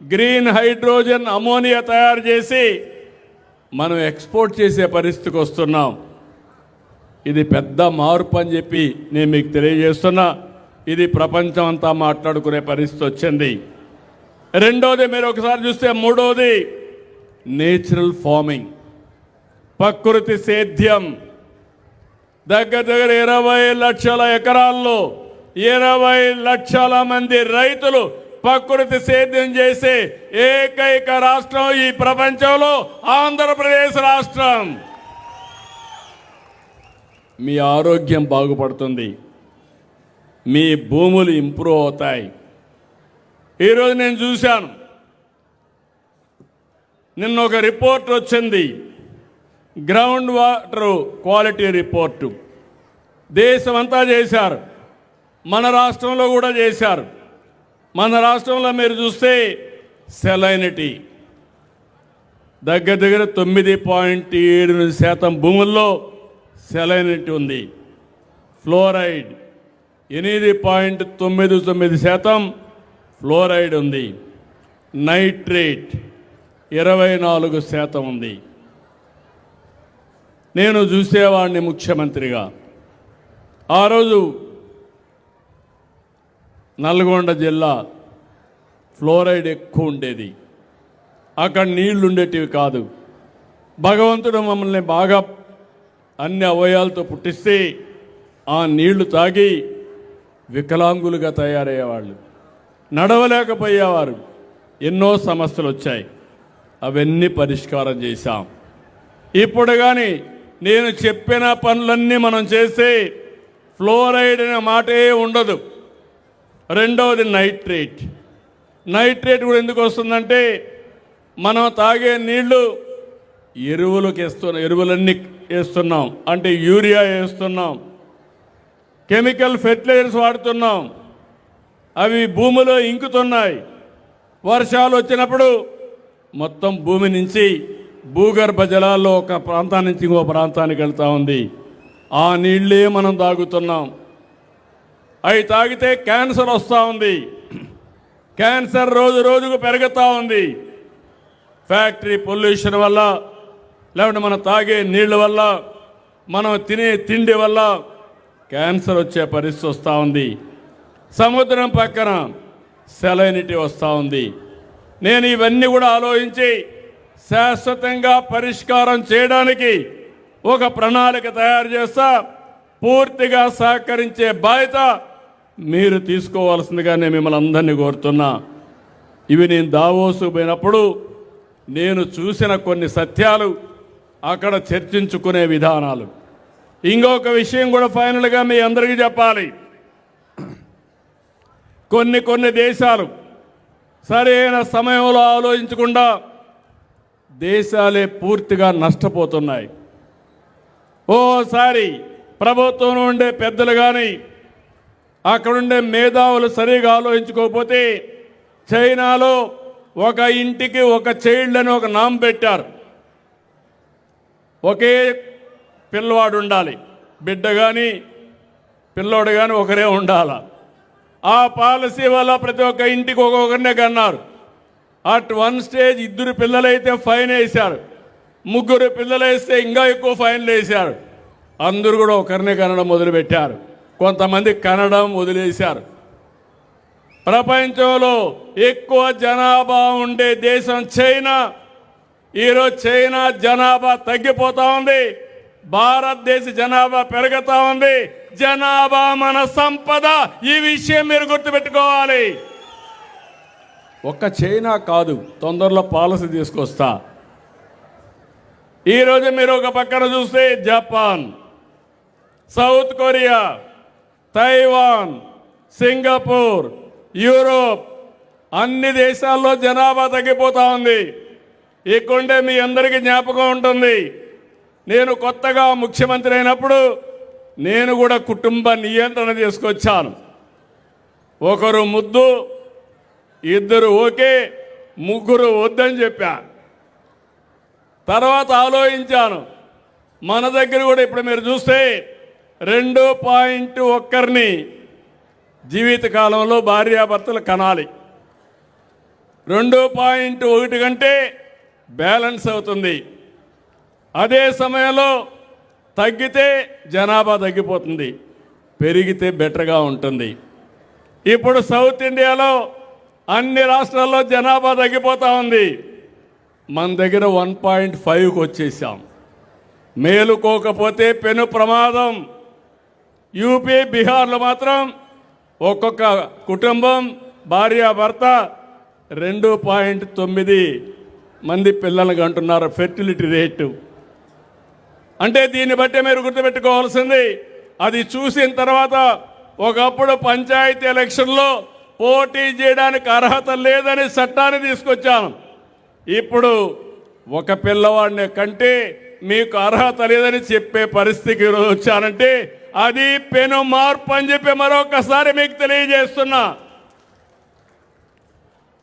గ్రీన్ హైడ్రోజన్ అమోనియా తయారు చేసి మనం ఎక్స్పోర్ట్ చేసే పరిస్థితికి వస్తున్నాం. ఇది పెద్ద మార్పు అని చెప్పి నేను మీకు తెలియజేస్తున్నా. ఇది ప్రపంచం అంతా మాట్లాడుకునే పరిస్థితి వచ్చింది. రెండోది మీరు ఒకసారి చూస్తే, మూడోది నేచురల్ ఫార్మింగ్, ప్రకృతి సేద్యం. దగ్గర 20 లక్షల ఎకరాల్లో 20 లక్షల మంది రైతులు ప్రకృతి సేద్యం చేసే ఏకైక రాష్ట్రం ఈ ప్రపంచంలో ఆంధ్రప్రదేశ్ రాష్ట్రం. మీ ఆరోగ్యం బాగుపడుతుంది, మీ భూములు ఇంప్రూవ్ అవుతాయి. ఈరోజు నేను చూశాను, నిన్న ఒక రిపోర్ట్ వచ్చింది, గ్రౌండ్ వాటర్ క్వాలిటీ రిపోర్టు. దేశమంతా చేశారు, మన రాష్ట్రంలో కూడా చేశారు. మన రాష్ట్రంలో మీరు చూస్తే సెలైనిటీ దగ్గర 9.78% భూముల్లో సెలైనిటీ ఉంది. ఫ్లోరైడ్ 8.99% ఫ్లోరైడ్ ఉంది. నైట్రేట్ 24% ఉంది. నేను చూసేవాడిని ముఖ్యమంత్రిగా. ఆ రోజు నల్గొండ జిల్లా ఫ్లోరైడ్ ఎక్కువ ఉండేది, అక్కడ నీళ్లు ఉండేటివి కాదు. భగవంతుడు మమ్మల్ని బాగా అన్ని అవయవాలతో పుట్టిస్తే ఆ నీళ్లు తాగి వికలాంగులుగా తయారయ్యేవాళ్ళు, నడవలేకపోయేవారు. ఎన్నో సమస్యలు వచ్చాయి, అవన్నీ పరిష్కారం చేశాం. ఇప్పుడు కానీ నేను చెప్పిన పనులన్నీ మనం చేస్తే ఫ్లోరైడ్ అనే మాటే ఉండదు. రెండవది నైట్రేట్. నైట్రేట్ కూడా ఎందుకు వస్తుందంటే, మనం తాగే నీళ్లు ఎరువులన్నీ వేస్తున్నాం, అంటే యూరియా వేస్తున్నాం, కెమికల్ ఫెర్టిలైజర్స్ వాడుతున్నాం, అవి భూమిలో ఇంకుతున్నాయి. వర్షాలు వచ్చినప్పుడు మొత్తం భూమి నుంచి భూగర్భ జలాల్లో ఒక ప్రాంతం నుంచి ఇంకో ప్రాంతానికి వెళ్తూ ఉంది. ఆ నీళ్ళే మనం తాగుతున్నాం. అవి తాగితే క్యాన్సర్ వస్తూ ఉంది. క్యాన్సర్ రోజు రోజుకు పెరుగుతూ ఉంది. ఫ్యాక్టరీ పొల్యూషన్ వల్ల, లేకుంటే మనం తాగే నీళ్ళ వల్ల, మనం తినే తిండి వల్ల క్యాన్సర్ వచ్చే పరిస్థితి వస్తూ ఉంది. సముద్రం పక్కన సెలైనిటీ వస్తూ ఉంది. నేను ఇవన్నీ కూడా ఆలోచించి శాశ్వతంగా పరిష్కారం చేయడానికి ఒక ప్రణాళిక తయారు చేస్తా. పూర్తిగా సహకరించే బాధ్యత మీరు తీసుకోవాల్సిందిగా నేను మిమ్మల్ని అందరినీ కోరుతున్నా. ఇవి నేను దావోసు పోయినప్పుడు నేను చూసిన కొన్ని సత్యాలు, అక్కడ చర్చించుకునే విధానాలు. ఇంకొక విషయం కూడా ఫైనల్గా మీ అందరికీ చెప్పాలి. కొన్ని దేశాలు సరైన సమయంలో ఆలోచించకుండా దేశాలే పూర్తిగా నష్టపోతున్నాయి. ఓసారి ప్రభుత్వంలో ఉండే పెద్దలు కానీ అక్కడుండే మేధావులు సరిగా ఆలోచించుకోకపోతే చైనాలో ఒక ఇంటికి ఒక చైల్డ్ అని ఒక నామ్ పెట్టారు. ఒకే పిల్లవాడు ఉండాలి, బిడ్డ కానీ పిల్లోడు కానీ ఒకరే ఉండాలి. ఆ పాలసీ వల్ల ప్రతి ఒక్క ఇంటికి ఒక్కొక్కరినే కన్నారు. అట్ వన్ స్టేజ్ 2 పిల్లలైతే ఫైన్ వేశారు, 3 పిల్లలు వేస్తే ఇంకా ఎక్కువ ఫైన్లు వేశారు. అందరూ కూడా ఒకరినే కనడం మొదలుపెట్టారు. కొంతమంది కనడం వదిలేశారు. ప్రపంచంలో ఎక్కువ జనాభా ఉండే దేశం చైనా. ఈరోజు చైనా జనాభా తగ్గిపోతూ ఉంది, భారతదేశ జనాభా పెరుగుతూ ఉంది. జనాభా మన సంపద. ఈ విషయం మీరు గుర్తుపెట్టుకోవాలి. ఒక్క చైనా కాదు, తొందరలో పాలసీ తీసుకొస్తా. ఈరోజు మీరు ఒక పక్కన చూస్తే Japan, south Korea, Taiwan, Singapore, Europe అన్ని దేశాల్లో జనాభా తగ్గిపోతూ ఉంది. ఇక్కడే మీ అందరికీ జ్ఞాపకం ఉంటుంది, నేను కొత్తగా ముఖ్యమంత్రి అయినప్పుడు నేను కూడా కుటుంబ నియంత్రణ తీసుకొచ్చాను. ఒకరు ముద్దు, 2 ఓకే, 3 వద్దని చెప్పా. తర్వాత ఆలోచించాను, మన దగ్గర కూడా ఇప్పుడు మీరు చూస్తే 2.1 జీవితకాలంలో భార్యాభర్తలు కనాలి. 2.1 కంటే బ్యాలెన్స్ అవుతుంది. అదే సమయంలో తగ్గితే జనాభా తగ్గిపోతుంది, పెరిగితే బెటర్గా ఉంటుంది. ఇప్పుడు సౌత్ ఇండియాలో అన్ని రాష్ట్రాల్లో జనాభా తగ్గిపోతూ ఉంది. మన దగ్గర 1.5కి వచ్చేసాం. మేలుకోకపోతే పెను ప్రమాదం. యూపీ, బీహార్లో మాత్రం ఒక్కొక్క కుటుంబం భార్యాభర్త 2.9 మంది పిల్లలకు అంటున్నారు ఫెర్టిలిటీ రేటు. అంటే దీన్ని బట్టి మీరు గుర్తుపెట్టుకోవాల్సింది, అది చూసిన తర్వాత ఒకప్పుడు పంచాయతీ ఎలక్షన్లో పోటీ చేయడానికి అర్హత లేదని చట్టాన్ని తీసుకొచ్చాను. ఇప్పుడు ఒక పిల్లవాడిని కంటే మీకు అర్హత లేదని చెప్పే పరిస్థితికి ఈరోజు వచ్చానంటే అది పెను మార్పు అని చెప్పి మరొకసారి మీకు తెలియజేస్తున్నా.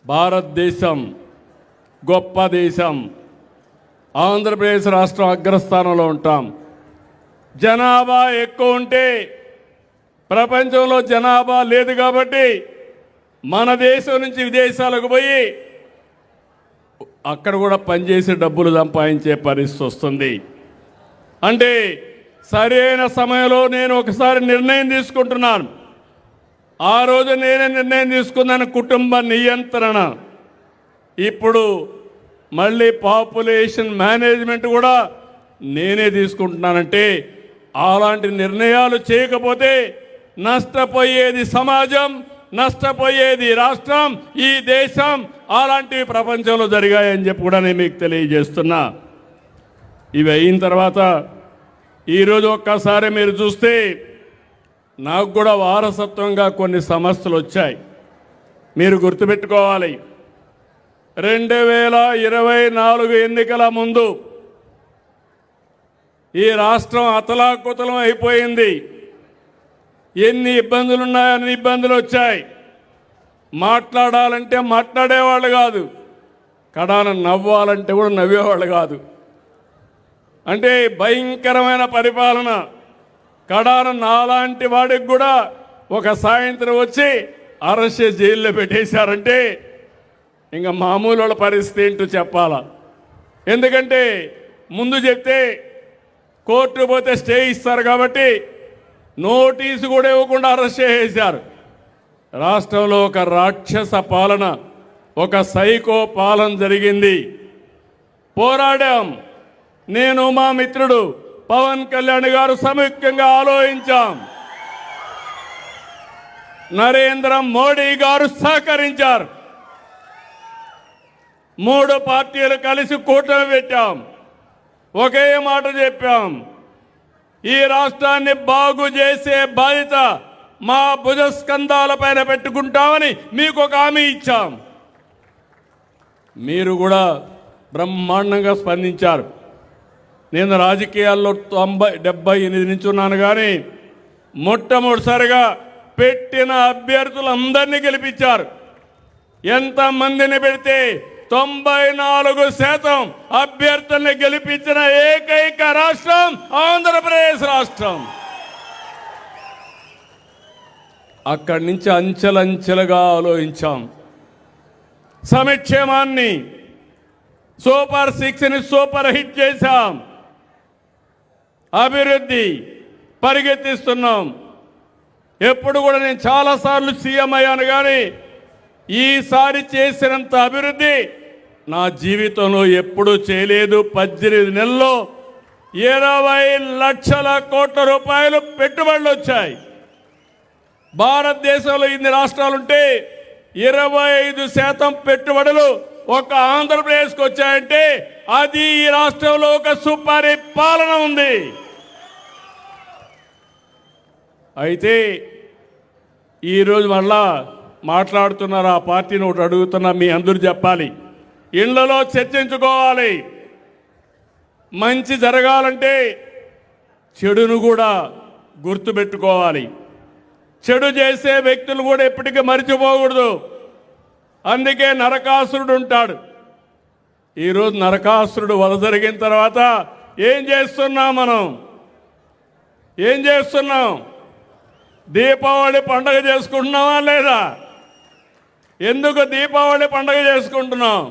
భారతదేశం గొప్ప దేశం. ఆంధ్రప్రదేశ్ రాష్ట్రం అగ్రస్థానంలో ఉంటాం. జనాభా ఎక్కువ ఉంటే, ప్రపంచంలో జనాభా లేదు కాబట్టి మన దేశం నుంచి విదేశాలకు పోయి అక్కడ కూడా పనిచేసి డబ్బులు సంపాదించే పరిస్థితి వస్తుంది. అంటే సరైన సమయంలో నేను ఒకసారి నిర్ణయం తీసుకుంటున్నాను. ఆ రోజు నేనే నిర్ణయం తీసుకున్నాను, కుటుంబ నియంత్రణ. ఇప్పుడు మళ్ళీ పాపులేషన్ మేనేజ్మెంట్ కూడా నేనే తీసుకుంటున్నానంటే అలాంటి నిర్ణయాలు చేయకపోతే నష్టపోయేది సమాజం, నష్టపోయేది రాష్ట్రం, ఈ దేశం. అలాంటివి ప్రపంచంలో జరిగాయని చెప్పి కూడా నేను మీకు తెలియజేస్తున్నా. ఇవి అయిన తర్వాత ఈరోజు ఒక్కసారి మీరు చూస్తే నాకు కూడా వారసత్వంగా కొన్ని సమస్యలు వచ్చాయి. మీరు గుర్తుపెట్టుకోవాలి, 2024 ఎన్నికల ముందు ఈ రాష్ట్రం అతలాకుతలం అయిపోయింది. ఎన్ని ఇబ్బందులు ఉన్నాయో అన్ని ఇబ్బందులు వచ్చాయి. మాట్లాడాలంటే మాట్లాడేవాళ్ళు కాదు, కడాన నవ్వాలంటే కూడా నవ్వేవాళ్ళు కాదు. అంటే భయంకరమైన పరిపాలన. కడాన నాలాంటి వాడికి కూడా ఒక సాయంత్రం వచ్చి అరెస్ట్ చేసి జైల్లో పెట్టేశారంటే ఇంకా మామూలు వాళ్ళ పరిస్థితి ఏంటో చెప్పాలా. ఎందుకంటే ముందు చెప్తే కోర్టు పోతే స్టే ఇస్తారు కాబట్టి నోటీసు కూడా ఇవ్వకుండా అరెస్ట్ చేసేశారు. రాష్ట్రంలో ఒక రాక్షస పాలన, ఒక సైకో పాలన జరిగింది. పోరాడాం. నేను మా మిత్రుడు పవన్ కళ్యాణ్ గారు సంయుక్తంగా ఆలోచించాం. నరేంద్ర మోడీ గారు సహకరించారు. 3 పార్టీలు కలిసి కూటమి పెట్టాం. ఒకే మాట చెప్పాం, ఈ రాష్ట్రాన్ని బాగు చేసే బాధ్యత మా భుజస్కంధాల పైన పెట్టుకుంటామని మీకు ఒక హామీ ఇచ్చాం. మీరు కూడా బ్రహ్మాండంగా స్పందించారు. నేను రాజకీయాల్లో 78 నుంచి ఉన్నాను, కానీ మొట్టమొదటిసారిగా పెట్టిన అభ్యర్థులందరినీ గెలిపించారు. ఎంతమందిని పెడితే 94% అభ్యర్థుల్ని గెలిపించిన ఏకైక రాష్ట్రం ఆంధ్రప్రదేశ్ రాష్ట్రం. అక్కడి నుంచి అంచెలంచెలుగా ఆలోచించాం. సంక్షేమాన్ని సూపర్ 6ని సూపర్ హిట్ చేశాం. అభివృద్ధి పరిగెత్తిస్తున్నాం. ఎప్పుడు కూడా నేను చాలాసార్లు సీఎం అయ్యాను, కానీ ఈసారి చేసినంత అభివృద్ధి నా జీవితంలో ఎప్పుడూ చేయలేదు. 18 నెలల్లో 20 లక్షల కోట్ల రూపాయలు పెట్టుబడులు వచ్చాయి. భారతదేశంలో ఇన్ని రాష్ట్రాలుంటే 25% పెట్టుబడులు ఒక ఆంధ్రప్రదేశ్కి వచ్చాయంటే అది ఈ రాష్ట్రంలో ఒక సుపరిపాలన ఉంది. అయితే ఈరోజు మళ్ళా మాట్లాడుతున్నారు, ఆ పార్టీని ఒకటి అడుగుతున్నా, మీ అందరూ చెప్పాలి, ఇళ్లలో చర్చించుకోవాలి. మంచి జరగాలంటే చెడును కూడా గుర్తుపెట్టుకోవాలి. చెడు చేసే వ్యక్తులు కూడా ఎప్పటికీ మర్చిపోకూడదు. అందుకే నరకాసురుడు ఉంటాడు. ఈరోజు నరకాసురుడు వధ జరిగిన తర్వాత ఏం చేస్తున్నాం మనం? ఏం చేస్తున్నాం? దీపావళి పండుగ చేసుకుంటున్నావా లేదా? ఎందుకు దీపావళి పండుగ చేసుకుంటున్నాం?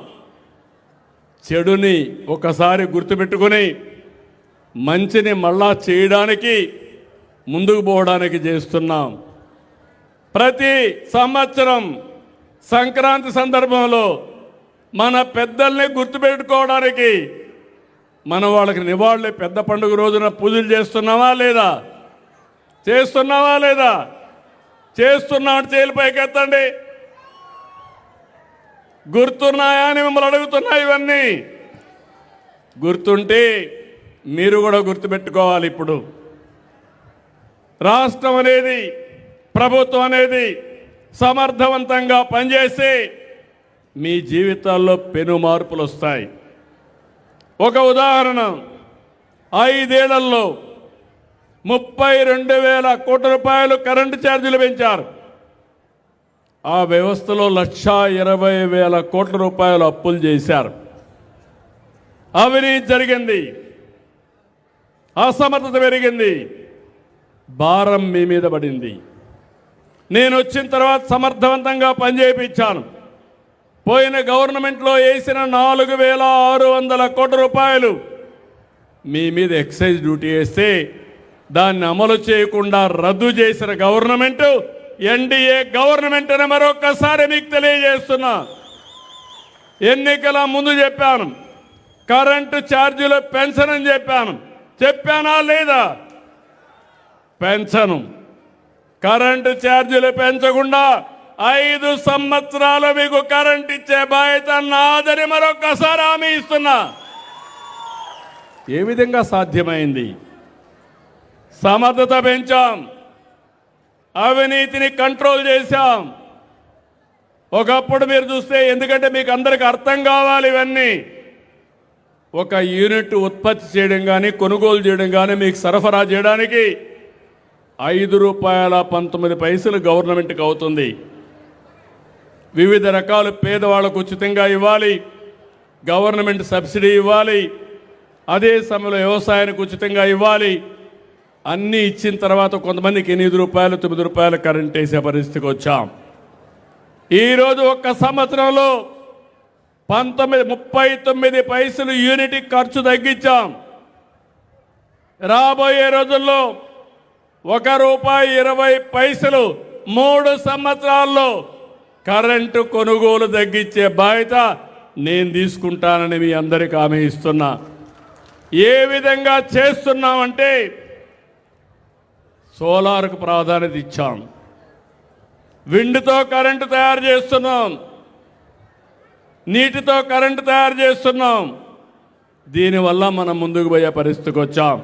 చెడుని ఒకసారి గుర్తుపెట్టుకుని మంచిని మళ్ళా చేయడానికి, ముందుకు పోవడానికి చేస్తున్నాం. ప్రతి సంవత్సరం సంక్రాంతి సందర్భంలో మన పెద్దల్ని గుర్తుపెట్టుకోవడానికి మనం వాళ్ళకి నివాళులు, పెద్ద పండుగ రోజున పూజలు చేస్తున్నావా లేదా? చేస్తున్నావా లేదా? చేస్తున్నాడు, చేతులు పైకెత్తండి. గుర్తున్నాయా అని మిమ్మల్ని అడుగుతున్నా. ఇవన్నీ గుర్తుంటే మీరు కూడా గుర్తుపెట్టుకోవాలి. ఇప్పుడు రాష్ట్రం అనేది, ప్రభుత్వం అనేది సమర్థవంతంగా పనిచేసి మీ జీవితాల్లో పెను మార్పులు వస్తాయి. ఒక ఉదాహరణ, 5 ఏళ్లలో 32,000 కోట్ల రూపాయలు కరెంటు ఛార్జీలు పెంచారు. ఆ వ్యవస్థలో 1,20,000 కోట్ల రూపాయలు అప్పులు చేశారు. అవినీతి జరిగింది, అసమర్థత పెరిగింది, భారం మీ మీద పడింది. నేను వచ్చిన తర్వాత సమర్థవంతంగా పనిచేయించాను. పోయిన గవర్నమెంట్లో వేసిన 4,600 కోట్ల రూపాయలు మీ మీద ఎక్సైజ్ డ్యూటీ వేస్తే దాన్ని అమలు చేయకుండా రద్దు చేసిన గవర్నమెంట్ ఎన్డీఏ గవర్నమెంట్ అని మరొకసారి మీకు తెలియజేస్తున్నా. ఎన్నికల ముందు చెప్పాను, కరెంటు ఛార్జీలు పెంచనని చెప్పాను. చెప్పానా లేదా? పెంచను. కరెంటు ఛార్జీలు పెంచకుండా 5 సంవత్సరాలు మీకు కరెంట్ ఇచ్చే బాధ్యత నాదని మరొకసారి హామీ ఇస్తున్నా. ఏ విధంగా సాధ్యమైంది? సమర్థత పెంచాం, అవినీతిని కంట్రోల్ చేశాం. ఒకప్పుడు మీరు చూస్తే, ఎందుకంటే మీకు అందరికి అర్థం కావాలి ఇవన్నీ, ఒక యూనిట్ ఉత్పత్తి చేయడం కానీ కొనుగోలు చేయడం కానీ మీకు సరఫరా చేయడానికి ₹5.19 గవర్నమెంట్కి అవుతుంది. వివిధ రకాల పేదవాళ్లకు ఉచితంగా ఇవ్వాలి, గవర్నమెంట్ సబ్సిడీ ఇవ్వాలి, అదే సమయంలో వ్యవసాయానికి ఉచితంగా ఇవ్వాలి. అన్నీ ఇచ్చిన తర్వాత కొంతమందికి 8 రూపాయలు 9 రూపాయలు కరెంట్ వేసే పరిస్థితికి వచ్చాం. ఈరోజు ఒక్క సంవత్సరంలో 39 పైసలు యూనిట్ ఖర్చు తగ్గించాం. రాబోయే రోజుల్లో ₹1.20 3 సంవత్సరాల్లో కరెంటు కొనుగోలు తగ్గించే బాధ్యత నేను తీసుకుంటానని మీ అందరికీ హామీ ఇస్తున్నా. ఏ విధంగా చేస్తున్నామంటే సోలార్కు ప్రాధాన్యత ఇచ్చాం, విండ్తో కరెంటు తయారు చేస్తున్నాం, నీటితో కరెంటు తయారు చేస్తున్నాం. దీనివల్ల మనం ముందుకు పోయే పరిస్థితికి వచ్చాం.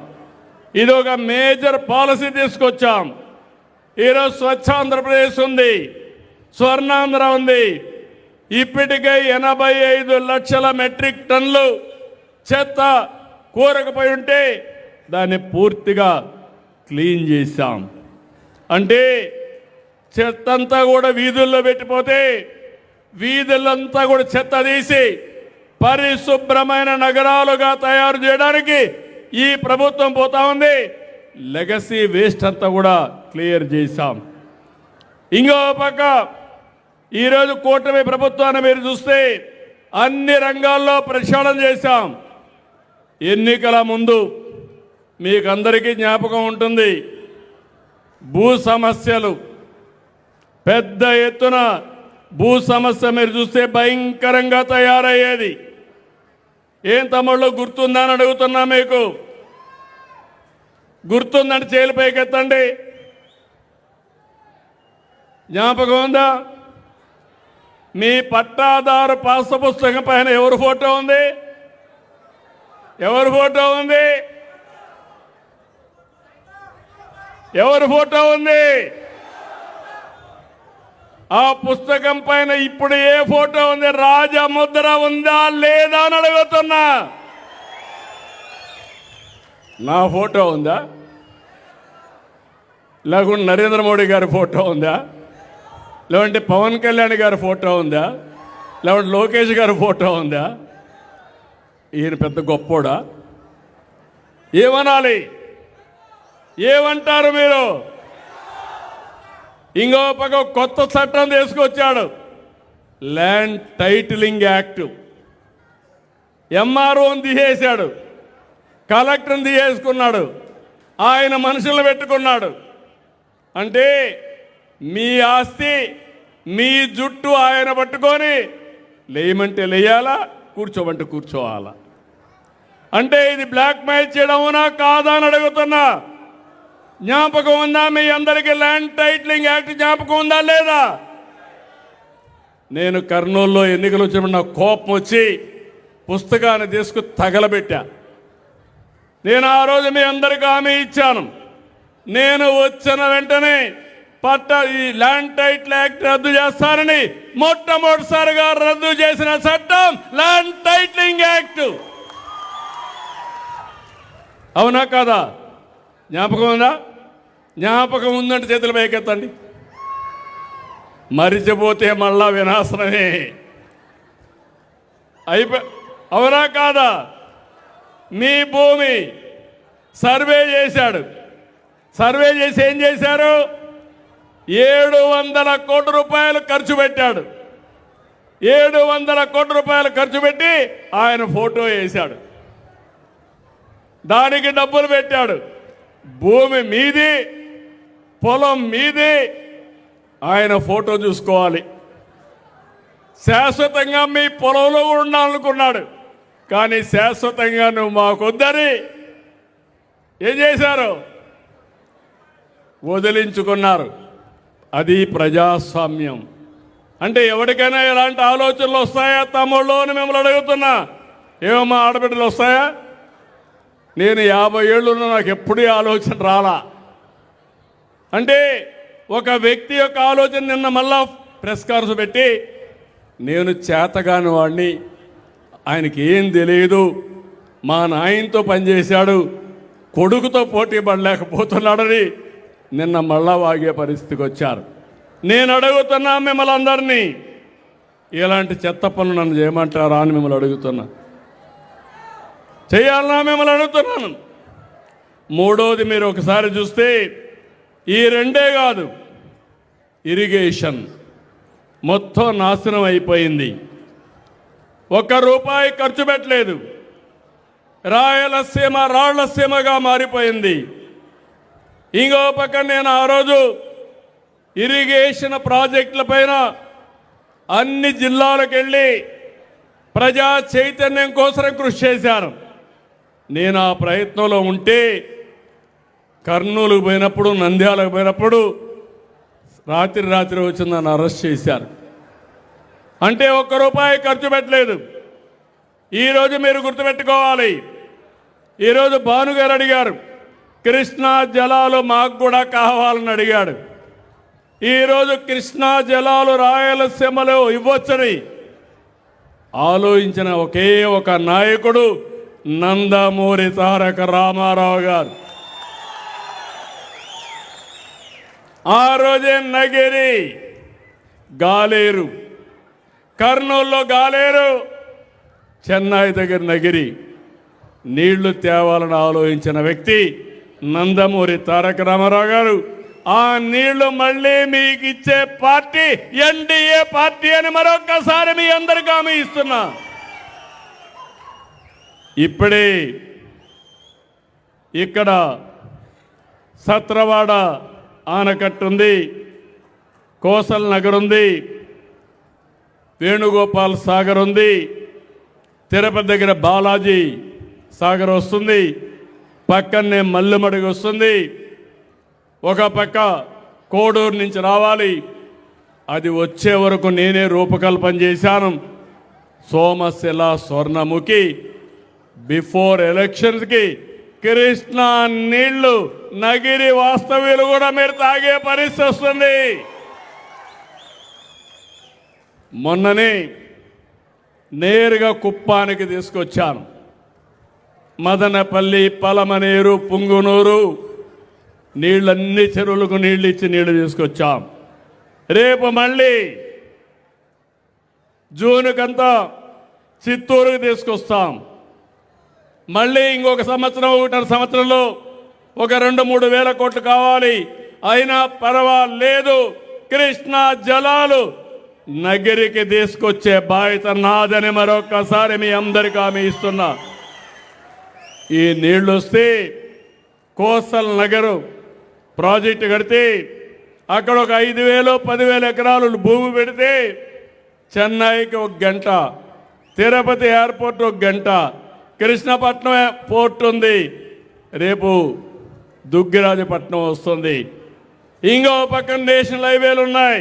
ఇది ఒక మేజర్ పాలసీ తీసుకొచ్చాం. ఈరోజు స్వచ్ఛ ఆంధ్రప్రదేశ్ ఉంది, స్వర్ణాంధ్ర ఉంది. ఇప్పటికే 85 లక్షల మెట్రిక్ టన్నులు చెత్త కూరకపోయి ఉంటే దాన్ని పూర్తిగా క్లీన్ చేశాం. అంటే చెత్త అంతా కూడా వీధుల్లో పెట్టిపోతే వీధులంతా కూడా చెత్త తీసి పరిశుభ్రమైన నగరాలుగా తయారు చేయడానికి ఈ ప్రభుత్వం పోతా ఉంది. లెగసీ వేస్ట్ అంతా కూడా క్లియర్ చేశాం. ఇంకో పక్క ఈరోజు కూటమి ప్రభుత్వాన్ని మీరు చూస్తే అన్ని రంగాల్లో ప్రక్షాళన చేశాం. ఎన్నికల ముందు మీకు అందరికీ జ్ఞాపకం ఉంటుంది, భూ సమస్యలు పెద్ద ఎత్తున భూ సమస్య మీరు చూస్తే భయంకరంగా తయారయ్యేది. ఏం తమ్ముళ్ళు గుర్తుందని అడుగుతున్నా, మీకు గుర్తుందని చేతులు పైకెత్తండి. జ్ఞాపకం ఉందా? మీ పట్టాదారు పాస్ పుస్తకం పైన ఎవరి ఫోటో ఉంది? ఎవరి ఫోటో ఉంది? ఎవరి ఫోటో ఉంది? ఆ పుస్తకం పైన ఇప్పుడు ఏ ఫోటో ఉంది? రాజముద్ర ఉందా లేదా అని అడుగుతున్నా. నా ఫోటో ఉందా? లేకుంటే నరేంద్ర మోడీ గారి ఫోటో ఉందా? లేదంటే పవన్ కళ్యాణ్ గారి ఫోటో ఉందా? లేదంటే లోకేష్ గారి ఫోటో ఉందా? ఈయన పెద్ద గొప్పోడా? ఏమనాలి? ఏమంటారు మీరు? ఇంకో పక్క కొత్త చట్టం తీసుకొచ్చాడు, ల్యాండ్ టైటిలింగ్ యాక్ట్. ఎంఆర్ఓని తీసేశాడు, కలెక్టర్ని తీసేసుకున్నాడు, ఆయన మనుషులను పెట్టుకున్నాడు. అంటే మీ ఆస్తి మీ జుట్టు ఆయన పట్టుకొని లేయమంటే లేయాలా, కూర్చోమంటే కూర్చోవాలా. అంటే ఇది బ్లాక్మెయిల్ చేయడమునా కాదా అని అడుగుతున్నా. జ్ఞాపకం ఉందా మీ అందరికీ? ల్యాండ్ టైటిలింగ్ యాక్ట్ జ్ఞాపకం ఉందా లేదా? నేను కర్నూలులో ఎన్నికలు వచ్చినప్పుడు నాకు కోపం వచ్చి పుస్తకాన్ని తీసుకు తగలబెట్టా. నేను ఆ రోజు మీ అందరికీ హామీ ఇచ్చాను, నేను వచ్చిన వెంటనే ఈ ల్యాండ్ టైటిల్ యాక్ట్ రద్దు చేస్తానని. మొట్టమొదటిసారిగా రద్దు చేసిన చట్టం ల్యాండ్ టైటిలింగ్ యాక్ట్. అవునా కాదా? జ్ఞాపకం ఉందా? జ్ఞాపకం ఉందంటే చేతులు పైకెత్తండి. మరిచిపోతే మళ్ళా వినాశనమే. అవునా కాదా? మీ భూమి సర్వే చేశాడు, సర్వే చేసి ఏం చేశారు? 700 కోట్ల రూపాయలు ఖర్చు పెట్టాడు. 700 కోట్ల రూపాయలు ఖర్చు పెట్టి ఆయన ఫోటో వేశాడు, దానికి డబ్బులు పెట్టాడు. భూమి మీది, పొలం మీది, ఆయన ఫోటో చూసుకోవాలి. శాశ్వతంగా మీ పొలంలో ఉండాలనుకున్నాడు, కానీ శాశ్వతంగా నువ్వు మాకొద్దని ఏం చేశారు? వదిలించుకున్నారు. అది ప్రజాస్వామ్యం. అంటే ఎవరికైనా ఎలాంటి ఆలోచనలు వస్తాయా తమ్ముళ్ళు అని మిమ్మల్ని అడుగుతున్నా. ఏమమ్మా ఆడబిడ్డలు వస్తాయా? నేను 50 ఏళ్ళున్నా నాకు ఎప్పుడూ ఆలోచన రాలా. అంటే ఒక వ్యక్తి యొక్క ఆలోచన నిన్న మళ్ళా ప్రెస్ కాన్ఫరెన్స్ పెట్టి, నేను చేతగాని వాడిని, ఆయనకి ఏం తెలియదు, మా నాయనతో పనిచేశాడు, కొడుకుతో పోటీ పడలేకపోతున్నాడని నిన్న మళ్ళా వాగే పరిస్థితికి వచ్చారు. నేను అడుగుతున్నా మిమ్మల్ని అందరినీ, ఇలాంటి చెత్త పనులు నన్ను చేయమంటారా అని మిమ్మల్ని అడుగుతున్నా. చేయాలన్నా మిమ్మల్ని అడుగుతున్నాను. మూడోది మీరు ఒకసారి చూస్తే ఈ రెండే కాదు, ఇరిగేషన్ మొత్తం నాశనం అయిపోయింది. ₹1 ఖర్చు పెట్టలేదు. రాయలసీమ రాళ్లసీమగా మారిపోయింది. ఇంకో పక్క నేను ఆ రోజు ఇరిగేషన్ ప్రాజెక్టుల పైన అన్ని జిల్లాలకు వెళ్ళి ప్రజా చైతన్యం కోసం కృషి చేశాను. నేను ఆ ప్రయత్నంలో ఉంటే కర్నూలుకు పోయినప్పుడు, నంద్యాలకు పోయినప్పుడు రాత్రి వచ్చి నన్ను అరెస్ట్ చేశారు. అంటే ₹1 ఖర్చు పెట్టలేదు. ఈరోజు మీరు గుర్తుపెట్టుకోవాలి, ఈరోజు భానుగారు అడిగారు, కృష్ణా జలాలు మాకు కూడా కావాలని అడిగాడు. ఈరోజు కృష్ణా జలాలు రాయలసీమలో ఇవ్వచ్చని ఆలోచించిన ఒకే ఒక నాయకుడు నందమూరి తారక రామారావు గారు. ఆ రోజే నగిరి, గాలేరు, కర్నూలులో గాలేరు, చెన్నై దగ్గర నగిరి నీళ్లు తేవాలని ఆలోచించిన వ్యక్తి నందమూరి తారక రామారావు గారు. ఆ నీళ్లు మళ్ళీ మీకు ఇచ్చే పార్టీ ఎన్డీఏ పార్టీ అని మరొక్కసారి మీ అందరికీ హామీ ఇస్తున్నా. ఇప్పుడే ఇక్కడ సత్రవాడ ఆనకట్టు ఉంది, కోసల్ నగర్ ఉంది, వేణుగోపాల్ సాగర్ ఉంది, తిరుపతి దగ్గర బాలాజీ సాగర్ వస్తుంది, పక్కనే మల్లెమడుగు వస్తుంది, ఒక పక్క కోడూరు నుంచి రావాలి. అది వచ్చే వరకు నేనే రూపకల్పన చేశాను. సోమశిల, స్వర్ణముఖి బిఫోర్ ఎలక్షన్స్కి కృష్ణా నీళ్లు నగిరి వాస్తవ్యులు కూడా మీరు తాగే పరిస్థితి వస్తుంది. మొన్ననే నేరుగా కుప్పానికి తీసుకొచ్చాను. మదనపల్లి, పలమనేరు, పుంగునూరు నీళ్ళన్ని చెరువులకు నీళ్ళు ఇచ్చి నీళ్లు తీసుకొచ్చాం. రేపు మళ్ళీ జూన్కంతా చిత్తూరుకు తీసుకొస్తాం. మళ్ళీ ఇంకొక సంవత్సరం, 1.5 సంవత్సరంలో ఒక 2-3 వేల కోట్లు కావాలి. అయినా పర్వాలేదు, కృష్ణా జలాలు నగిరికి తీసుకొచ్చే బాధ్యత నాదని మరొక్కసారి మీ అందరికీ హామీ ఇస్తున్నా. ఈ నీళ్లు వస్తే కోస్టల్ నగరు ప్రాజెక్టు కడితే అక్కడ ఒక 5,000-10,000 ఎకరాలు భూమి పెడితే చెన్నైకి 1 గంట, తిరుపతి ఎయిర్పోర్ట్ 1 గంట, కృష్ణపట్నం పోర్ట్ ఉంది, రేపు దుగ్గిరాజపట్నం వస్తుంది, ఇంకో పక్కన నేషనల్ హైవేలు ఉన్నాయి.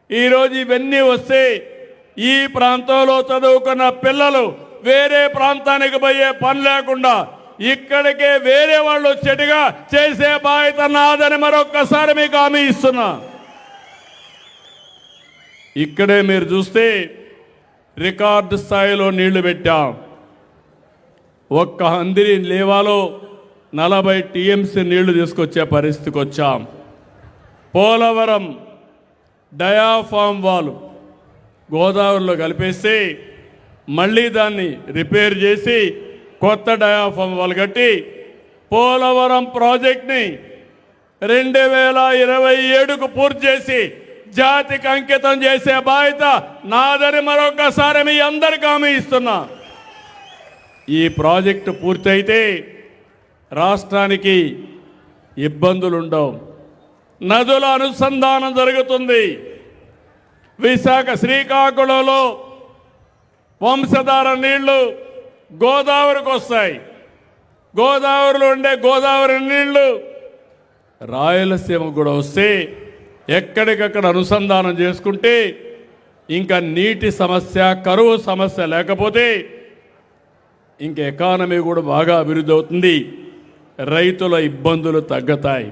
ఈరోజు ఇవన్నీ వస్తే ఈ ప్రాంతంలో చదువుకున్న పిల్లలు వేరే ప్రాంతానికి పోయే పని లేకుండా ఇక్కడికే వేరే వాళ్ళు వచ్చేట్టుగా చేసే బాధ్యత నాదని మరొక్కసారి మీకు హామీ ఇస్తున్నా. ఇక్కడే మీరు చూస్తే రికార్డు స్థాయిలో నీళ్లు పెట్టాం. ఒక్క హందిరి లేవాలో 40 టీఎంసీ నీళ్లు తీసుకొచ్చే పరిస్థితికి వచ్చాం. పోలవరం డయాఫామ్ వాల్ గోదావరిలో కలిపేసి మళ్ళీ దాన్ని రిపేర్ చేసి కొత్త డయాఫామ్ వాల్ కట్టి పోలవరం ప్రాజెక్ట్ని 2027కు పూర్తి చేసి జాతికి అంకితం చేసే బాధ్యత నాదని మరొకసారి మీ అందరికీ హామీ ఇస్తున్నా. ఈ ప్రాజెక్టు పూర్తయితే రాష్ట్రానికి ఇబ్బందులు ఉండవు. నదుల అనుసంధానం జరుగుతుంది. విశాఖ, శ్రీకాకుళంలో వంశధార నీళ్లు గోదావరికి వస్తాయి. గోదావరిలో ఉండే గోదావరి నీళ్లు రాయలసీమకు కూడా వస్తే ఎక్కడికక్కడ అనుసంధానం చేసుకుంటే ఇంకా నీటి సమస్య, కరువు సమస్య లేకపోతే ఇంక ఎకానమీ కూడా బాగా అభివృద్ధి అవుతుంది. రైతుల ఇబ్బందులు తగ్గుతాయి.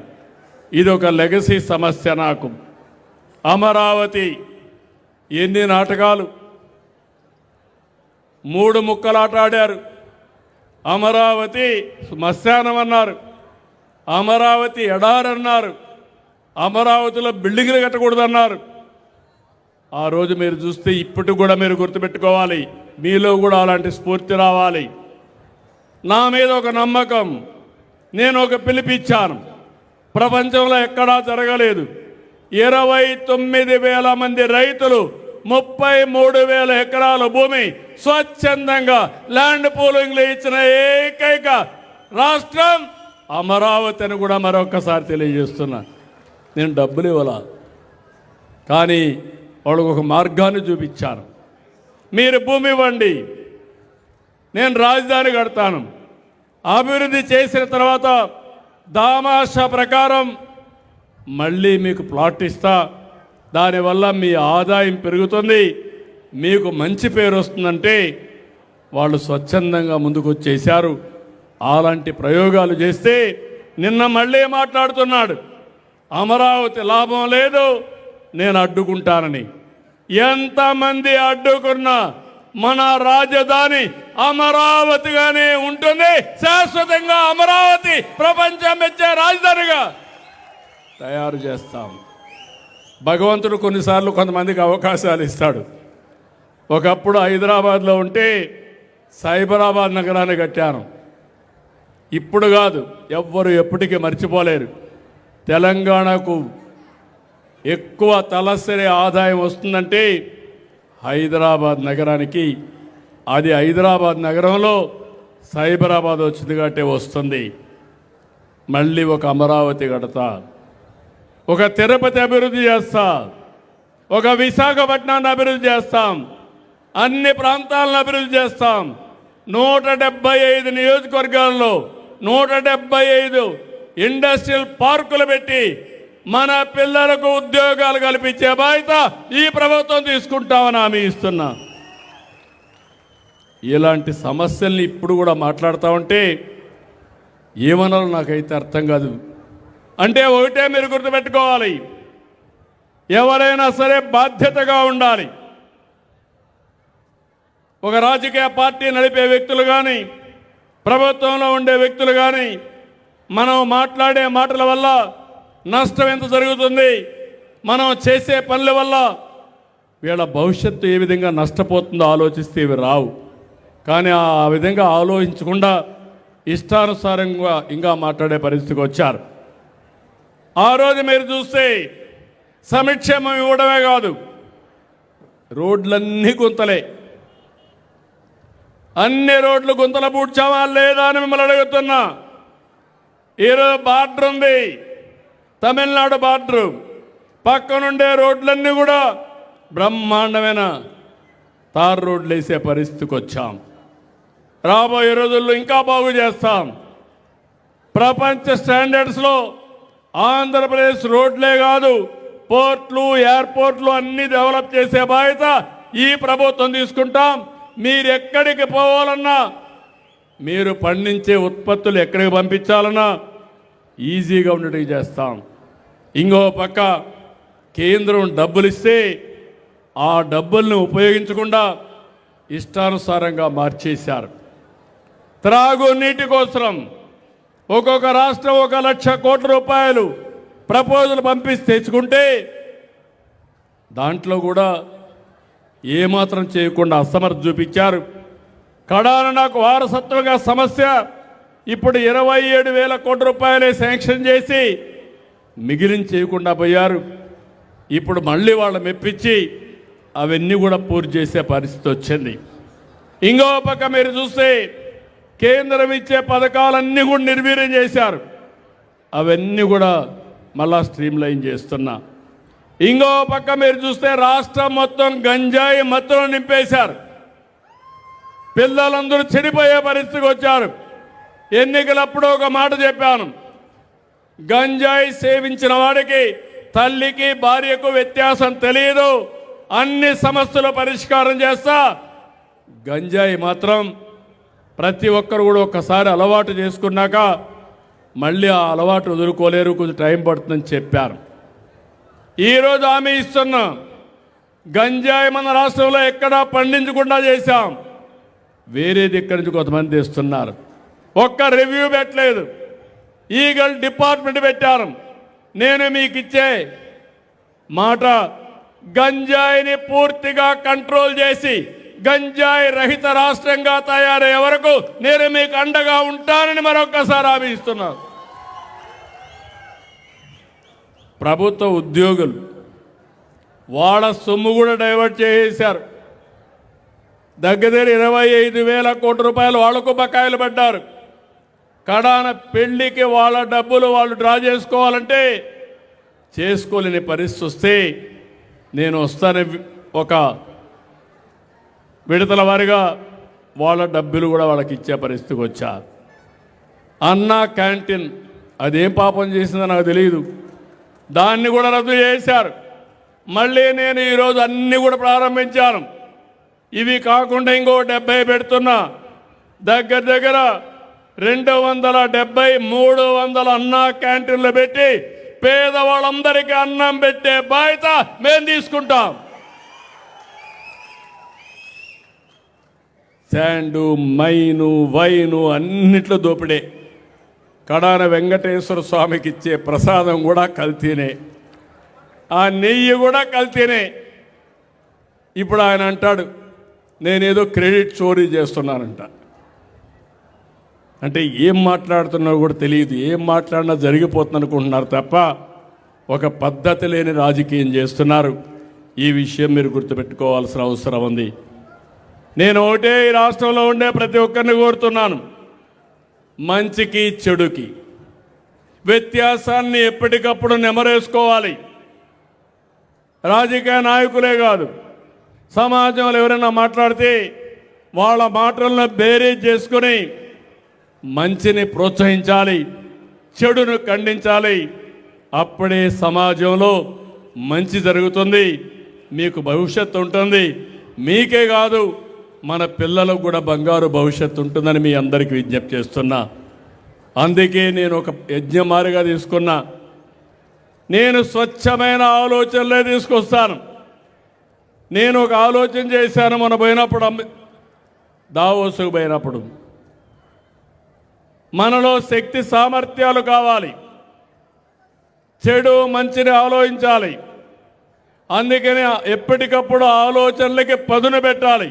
ఇది ఒక లెగసీ సమస్య నాకు. అమరావతి ఎన్ని నాటకాలు, 3 ముక్కలాట ఆడారు. అమరావతి శ్మశానం అన్నారు, అమరావతి ఎడారన్నారు, అమరావతిలో బిల్డింగ్లు కట్టకూడదన్నారు. ఆ రోజు మీరు చూస్తే ఇప్పటికి కూడా మీరు గుర్తుపెట్టుకోవాలి, మీలో కూడా అలాంటి స్ఫూర్తి రావాలి. నా మీద ఒక నమ్మకం, నేను ఒక పిలిపిచ్చాను. ప్రపంచంలో ఎక్కడా జరగలేదు. 29,000 మంది రైతులు 33,000 ఎకరాల భూమి స్వచ్ఛందంగా ల్యాండ్ పూలింగ్లో ఇచ్చిన ఏకైక రాష్ట్రం అమరావతి అని కూడా మరొకసారి తెలియజేస్తున్నా. నేను డబ్బులు ఇవ్వాల, కానీ వాళ్ళకు ఒక మార్గాన్ని చూపించాను. మీరు భూమి ఇవ్వండి, నేను రాజధాని కడతాను. అభివృద్ధి చేసిన తర్వాత దామాషా ప్రకారం మళ్ళీ మీకు ప్లాట్ ఇస్తా. దానివల్ల మీ ఆదాయం పెరుగుతుంది, మీకు మంచి పేరు వస్తుందంటే వాళ్ళు స్వచ్ఛందంగా ముందుకు వచ్చేశారు. అలాంటి ప్రయోగాలు చేస్తే నిన్న మళ్ళీ మాట్లాడుతున్నాడు, అమరావతి లాభం లేదు, నేను అడ్డుకుంటానని. ఎంతమంది అడ్డుకున్నా మన రాజధాని అమరావతిగానే ఉంటుంది. శాశ్వతంగా అమరావతి ప్రపంచం మెచ్చే రాజధానిగా తయారు చేస్తాం. భగవంతుడు కొన్నిసార్లు కొంతమందికి అవకాశాలు ఇస్తాడు. ఒకప్పుడు హైదరాబాద్లో ఉంటే సైబరాబాద్ నగరాన్ని కట్టాను. ఇప్పుడు కాదు, ఎవ్వరు ఎప్పటికీ మర్చిపోలేరు. తెలంగాణకు ఎక్కువ తలసరి ఆదాయం వస్తుందంటే హైదరాబాద్ నగరానికి. అది హైదరాబాద్ నగరంలో సైబరాబాద్ వచ్చింది కాబట్టి వస్తుంది. మళ్ళీ ఒక అమరావతి కడతా, ఒక తిరుపతి అభివృద్ధి చేస్తా, ఒక విశాఖపట్నాన్ని అభివృద్ధి చేస్తాం, అన్ని ప్రాంతాలను అభివృద్ధి చేస్తాం. 175 నియోజకవర్గాల్లో 175 ఇండస్ట్రియల్ పార్కులు పెట్టి మన పిల్లలకు ఉద్యోగాలు కల్పించే బాధ్యత ఈ ప్రభుత్వం తీసుకుంటామని హామీ ఇస్తున్నా. ఇలాంటి సమస్యల్ని ఇప్పుడు కూడా మాట్లాడుతూ ఉంటే ఏమనాలో నాకైతే అర్థం కాదు. అంటే ఒకటే మీరు గుర్తుపెట్టుకోవాలి, ఎవరైనా సరే బాధ్యతగా ఉండాలి. ఒక రాజకీయ పార్టీ నడిపే వ్యక్తులు కానీ, ప్రభుత్వంలో ఉండే వ్యక్తులు కానీ, మనం మాట్లాడే మాటల వల్ల నష్టం ఎంత జరుగుతుంది, మనం చేసే పనుల వల్ల వీళ్ళ భవిష్యత్తు ఏ విధంగా నష్టపోతుందో ఆలోచిస్తే ఇవి రావు. కానీ ఆ విధంగా ఆలోచించకుండా ఇష్టానుసారంగా ఇంకా మాట్లాడే పరిస్థితికి వచ్చారు. ఆ రోజు మీరు చూస్తే సంక్షేమం ఇవ్వడమే కాదు, రోడ్లన్నీ గుంతలే. అన్ని రోడ్లు గుంతల పూడ్చామా లేదా అని మిమ్మల్ని అడుగుతున్నా. ఈరోజు బార్డర్ ఉంది, తమిళనాడు బార్డరు, పక్కనుండే రోడ్లన్నీ కూడా బ్రహ్మాండమైన తార్ రోడ్లు వేసే పరిస్థితికి వచ్చాం. రాబోయే రోజుల్లో ఇంకా బాగు చేస్తాం. ప్రపంచ స్టాండర్డ్స్లో ఆంధ్రప్రదేశ్ రోడ్లే కాదు, పోర్ట్లు, ఎయిర్పోర్ట్లు అన్నీ డెవలప్ చేసే బాధ్యత ఈ ప్రభుత్వం తీసుకుంటాం. మీరు ఎక్కడికి పోవాలన్నా, మీరు పండించే ఉత్పత్తులు ఎక్కడికి పంపించాలన్నా ఈజీగా ఉండేటివి చేస్తాం. ఇంకో పక్క కేంద్రం డబ్బులు ఇస్తే ఆ డబ్బుల్ని ఉపయోగించకుండా ఇష్టానుసారంగా మార్చేశారు. త్రాగునీటి కోసం ఒక్కొక్క రాష్ట్రం 1,00,000 కోట్ల రూపాయలు ప్రపోజల్ పంపిస్తే తెచ్చుకుంటే దాంట్లో కూడా ఏమాత్రం చేయకుండా అసమర్థ చూపించారు. కడాన నాకు వారసత్వంగా సమస్య ఇప్పుడు 27,000 కోట్ల రూపాయలే శాంక్షన్ చేసి మిగిలిన చేయకుండా పోయారు. ఇప్పుడు మళ్ళీ వాళ్ళు మెప్పించి అవన్నీ కూడా పూర్తి చేసే పరిస్థితి వచ్చింది. ఇంకో పక్క మీరు చూస్తే కేంద్రం ఇచ్చే పథకాలన్నీ కూడా నిర్వీర్యం చేశారు. అవన్నీ కూడా మళ్ళా స్ట్రీమ్ లైన్ చేస్తున్నా. ఇంకో పక్క మీరు చూస్తే రాష్ట్రం మొత్తం గంజాయి మత్తులో నింపేశారు. పిల్లలందరూ చెడిపోయే పరిస్థితికి వచ్చారు. ఎన్నికలప్పుడు ఒక మాట చెప్పాను, గంజాయి సేవించిన వాడికి తల్లికి భార్యకు వ్యత్యాసం తెలియదు, అన్ని సమస్యలు పరిష్కారం చేస్తా. గంజాయి మాత్రం ప్రతి ఒక్కరు కూడా ఒక్కసారి అలవాటు చేసుకున్నాక మళ్ళీ ఆ అలవాటు వదులుకోలేరు, కొంచెం టైం పడుతుందని చెప్పారు. ఈరోజు హామీ ఇస్తున్నా, గంజాయి మన రాష్ట్రంలో ఎక్కడా పండించకుండా చేశాం. వేరేది ఇక్కడి నుంచి కొంతమంది తెస్తున్నారు. ఒక్క రివ్యూ పెట్టలేదు. ఈగల్ డిపార్ట్మెంట్ పెట్టారు. నేను మీకు ఇచ్చే మాట, గంజాయిని పూర్తిగా కంట్రోల్ చేసి గంజాయి రహిత రాష్ట్రంగా తయారయ్యే వరకు నేను మీకు అండగా ఉంటానని మరొక్కసారి హామీ ఇస్తున్నాను. ప్రభుత్వ ఉద్యోగులు వాళ్ళ సొమ్ము కూడా డైవర్ట్ చేసేశారు. దగ్గర 25,000 కోట్ల రూపాయలు వాళ్లకు బకాయిలు పడ్డారు. కడాన పెళ్లికి వాళ్ళ డబ్బులు వాళ్ళు డ్రా చేసుకోవాలంటే చేసుకోలేని పరిస్థితి వస్తే నేను వస్తానని ఒక విడతల వారిగా వాళ్ళ డబ్బులు కూడా వాళ్ళకి ఇచ్చే పరిస్థితికి వచ్చారు. అన్నా క్యాంటీన్ అదేం పాపం చేసిందో నాకు తెలియదు, దాన్ని కూడా రద్దు చేశారు. మళ్ళీ నేను ఈరోజు అన్నీ కూడా ప్రారంభించాను. ఇవి కాకుండా ఇంకో 70 పెడుతున్నా. దగ్గర 270, 300 అన్నా క్యాంటీన్లు పెట్టి పేదవాళ్ళందరికీ అన్నం పెట్టే బాధ్యత మేము తీసుకుంటాం. శాండు, మైను, వైను అన్నిట్లో దోపిడే. కడాన వెంకటేశ్వర స్వామికి ఇచ్చే ప్రసాదం కూడా కల్తీనే, ఆ నెయ్యి కూడా కల్తీనే. ఇప్పుడు ఆయన అంటాడు నేనేదో క్రెడిట్ చోరీ చేస్తున్నానంట. అంటే ఏం మాట్లాడుతున్నారో కూడా తెలియదు, ఏం మాట్లాడినా జరిగిపోతుంది అనుకుంటున్నారు తప్ప ఒక పద్ధతి లేని రాజకీయం చేస్తున్నారు. ఈ విషయం మీరు గుర్తుపెట్టుకోవాల్సిన అవసరం ఉంది. నేను ఒకటే ఈ రాష్ట్రంలో ఉండే ప్రతి ఒక్కరిని కోరుతున్నాను, మంచికి చెడుకి వ్యత్యాసాన్ని ఎప్పటికప్పుడు నెమరేసుకోవాలి. రాజకీయ నాయకులే కాదు, సమాజంలో ఎవరైనా మాట్లాడితే వాళ్ళ మాటలను బేరీజ్ చేసుకుని మంచిని ప్రోత్సహించాలి, చెడును ఖండించాలి. అప్పుడే సమాజంలో మంచి జరుగుతుంది, మీకు భవిష్యత్తు ఉంటుంది. మీకే కాదు మన పిల్లలకు కూడా బంగారు భవిష్యత్తు ఉంటుందని మీ అందరికీ విజ్ఞప్తి చేస్తున్నా. అందుకే నేను ఒక యజ్ఞమారిగా తీసుకున్నా. నేను స్వచ్ఛమైన ఆలోచనలే తీసుకొస్తాను. నేను ఒక ఆలోచన చేశాను మొన్న పోయినప్పుడు, దావోసుకు పోయినప్పుడు. మనలో శక్తి సామర్థ్యాలు కావాలి, చెడు మంచిని ఆలోచించాలి. అందుకని ఎప్పటికప్పుడు ఆలోచనలకి పదును పెట్టాలి.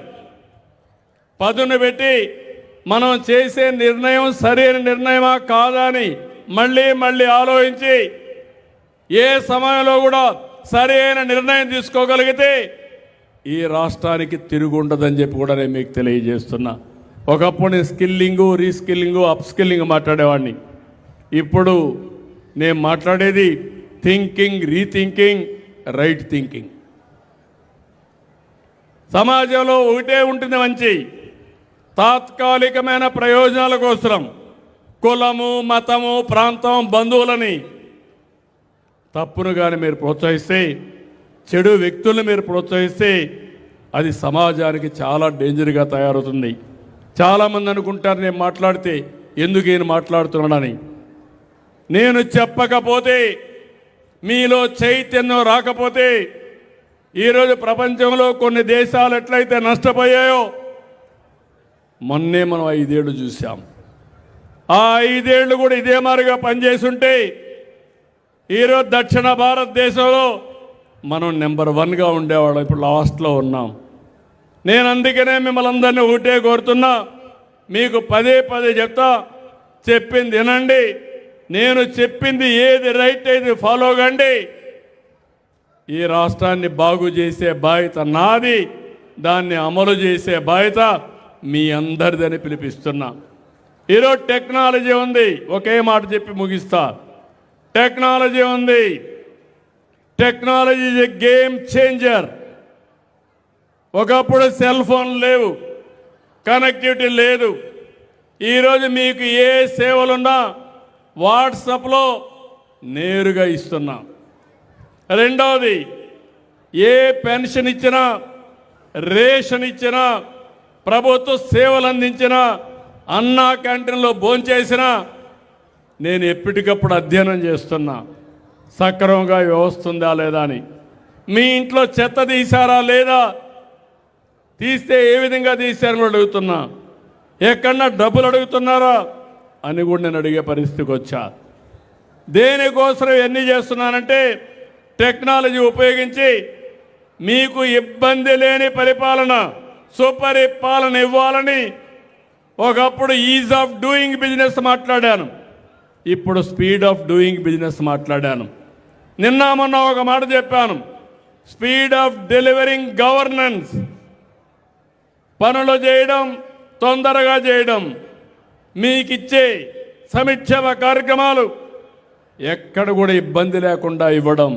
పదును పెట్టి మనం చేసే నిర్ణయం సరైన నిర్ణయమా కాదా అని మళ్ళీ ఆలోచించి ఏ సమయంలో కూడా సరైన నిర్ణయం తీసుకోగలిగితే ఈ రాష్ట్రానికి తిరుగుండదని చెప్పి కూడా నేను మీకు తెలియజేస్తున్నా. ఒకప్పుడు నేను స్కిల్లింగు, రీస్కిల్లింగు, అప్స్కిల్లింగ్ మాట్లాడేవాడిని. ఇప్పుడు నేను మాట్లాడేది థింకింగ్, రీథింకింగ్, రైట్ థింకింగ్. సమాజంలో ఒకటే ఉంటుంది మంచి, తాత్కాలికమైన ప్రయోజనాల కోసం కులము, మతము, ప్రాంతం, బంధువులని తప్పును కానీ మీరు ప్రోత్సహిస్తే, చెడు వ్యక్తులను మీరు ప్రోత్సహిస్తే అది సమాజానికి చాలా డేంజర్గా తయారవుతుంది. చాలామంది అనుకుంటారు నేను మాట్లాడితే ఎందుకు ఈయన మాట్లాడుతున్నాడని. నేను చెప్పకపోతే, మీలో చైతన్యం రాకపోతే ఈరోజు ప్రపంచంలో కొన్ని దేశాలు ఎట్లయితే నష్టపోయాయో మొన్నే మనం 5 ఏళ్ళు చూసాం. ఆ 5 ఏళ్ళు కూడా ఇదే మాదిరిగా పనిచేస్తుంటే ఈరోజు దక్షిణ భారతదేశంలో మనం నెంబర్ 1గా ఉండేవాళ్ళం. ఇప్పుడు లాస్ట్లో ఉన్నాం. నేను అందుకనే మిమ్మల్ని అందరినీ ఒకటే కోరుతున్నా, మీకు పదే చెప్తా, చెప్పింది వినండి. నేను చెప్పింది ఏది రైట్ అయితే ఫాలో కండి. ఈ రాష్ట్రాన్ని బాగు చేసే బాధ్యత నాది, దాన్ని అమలు చేసే బాధ్యత మీ అందరిదని పిలిపిస్తున్నా. ఈరోజు టెక్నాలజీ ఉంది, ఒకే మాట చెప్పి ముగిస్తా. టెక్నాలజీ ఉంది. Technology is a game changer. ఒకప్పుడు సెల్ ఫోన్ లేవు, కనెక్టివిటీ లేదు. ఈరోజు మీకు ఏ సేవలున్నా వాట్సాప్లో నేరుగా ఇస్తున్నాం. రెండవది, ఏ పెన్షన్ ఇచ్చినా, రేషన్ ఇచ్చినా, ప్రభుత్వ సేవలు అందించినా, అన్నా క్యాంటీన్లో భోంచేసినా నేను ఎప్పటికప్పుడు అధ్యయనం చేస్తున్నా, సక్రమంగా వ్యవస్థ ఉందా లేదా అని. మీ ఇంట్లో చెత్త తీశారా లేదా, తీస్తే ఏ విధంగా తీశారని అడుగుతున్నా. ఎక్కడన్నా డబ్బులు అడుగుతున్నారా అని కూడా నేను అడిగే పరిస్థితికి వచ్చా. దేనికోసం ఎన్ని చేస్తున్నానంటే టెక్నాలజీ ఉపయోగించి మీకు ఇబ్బంది లేని పరిపాలన, సుపరిపాలన ఇవ్వాలని ఒకప్పుడు ఈజ్ ఆఫ్ డూయింగ్ బిజినెస్ మాట్లాడాను, ఇప్పుడు స్పీడ్ ఆఫ్ డూయింగ్ బిజినెస్ మాట్లాడాను. నిన్న మొన్న ఒక మాట చెప్పాను, స్పీడ్ ఆఫ్ డెలివరింగ్ గవర్నెన్స్. పనులు చేయడం, తొందరగా చేయడం, మీకిచ్చే సంక్షేమ కార్యక్రమాలు ఎక్కడ కూడా ఇబ్బంది లేకుండా ఇవ్వడం,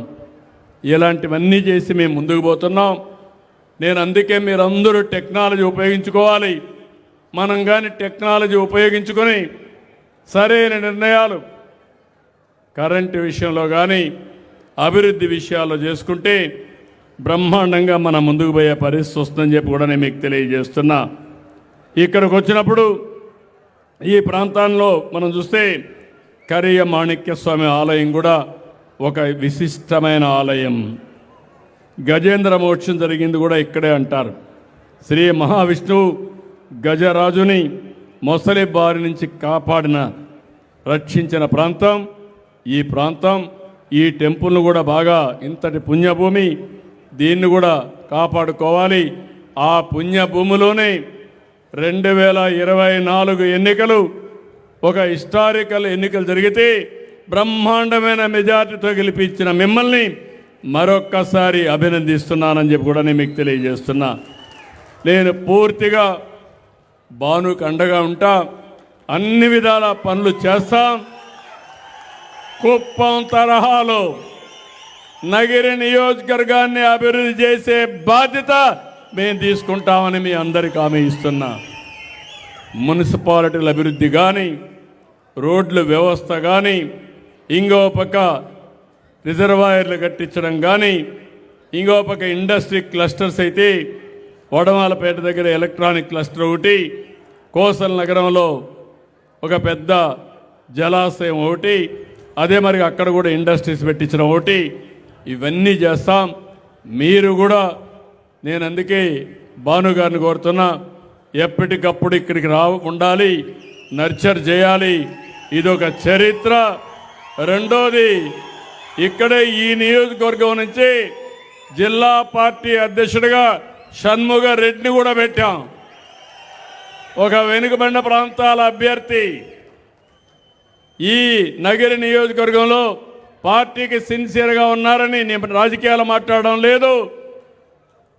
ఇలాంటివన్నీ చేసి మేము ముందుకు పోతున్నాం. నేను అందుకే మీరందరూ టెక్నాలజీ ఉపయోగించుకోవాలి. మనం కానీ టెక్నాలజీ ఉపయోగించుకొని సరైన నిర్ణయాలు కరెంటు విషయంలో కానీ అభివృద్ధి విషయాల్లో చేసుకుంటే బ్రహ్మాండంగా మనం ముందుకు పోయే పరిస్థితి వస్తుందని చెప్పి కూడా నేను మీకు తెలియజేస్తున్నా. ఇక్కడికి వచ్చినప్పుడు ఈ ప్రాంతాల్లో మనం చూస్తే కరియ మాణిక్య స్వామి ఆలయం కూడా ఒక విశిష్టమైన ఆలయం. గజేంద్ర మోక్షం జరిగింది కూడా ఇక్కడే అంటారు. శ్రీ మహావిష్ణువు గజరాజుని మొసలి బారి నుంచి కాపాడిన రక్షించిన ప్రాంతం ఈ ప్రాంతం. ఈ టెంపుల్ను కూడా బాగా ఇంతటి పుణ్యభూమి, దీన్ని కూడా కాపాడుకోవాలి. ఆ పుణ్యభూమిలోనే 2024 ఎన్నికలు ఒక హిస్టారికల్ ఎన్నికలు జరిగితే బ్రహ్మాండమైన మెజార్టీతో గెలిపించిన మిమ్మల్ని మరొక్కసారి అభినందిస్తున్నానని చెప్పి కూడా నేను మీకు తెలియజేస్తున్నా. నేను పూర్తిగా భానుకు అండగా ఉంటా, అన్ని విధాల పనులు చేస్తాం. కుప్పం తరహాలో నగిరి నియోజకవర్గాన్ని అభివృద్ధి చేసే బాధ్యత మేము తీసుకుంటామని మీ అందరికీ హామీ ఇస్తున్నా. మున్సిపాలిటీల అభివృద్ధి కానీ, రోడ్ల వ్యవస్థ కానీ, ఇంకో పక్క రిజర్వాయర్లు కట్టించడం కానీ, ఇంకో పక్క ఇండస్ట్రీ క్లస్టర్స్ అయితే వడమాలపేట దగ్గర ఎలక్ట్రానిక్ క్లస్టర్ ఒకటి, కోసల్ నగరంలో ఒక పెద్ద జలాశయం ఒకటి, అదే మరి అక్కడ కూడా ఇండస్ట్రీస్ పెట్టించడం ఒకటి, ఇవన్నీ చేస్తాం. మీరు కూడా నేను అందుకే భానుగారిని కోరుతున్నా, ఎప్పటికప్పుడు ఇక్కడికి ఉండాలి, నర్చర్ చేయాలి. ఇదొక చరిత్ర. రెండోది, ఇక్కడే ఈ నియోజకవర్గం నుంచి జిల్లా పార్టీ అధ్యక్షుడిగా షణ్ముగ రెడ్డిని కూడా పెట్టాం. ఒక వెనుకబడిన ప్రాంతాల అభ్యర్థి. ఈ నగిరి నియోజకవర్గంలో పార్టీకి సిన్సియర్గా ఉన్నారని నేను రాజకీయాలు మాట్లాడడం లేదు,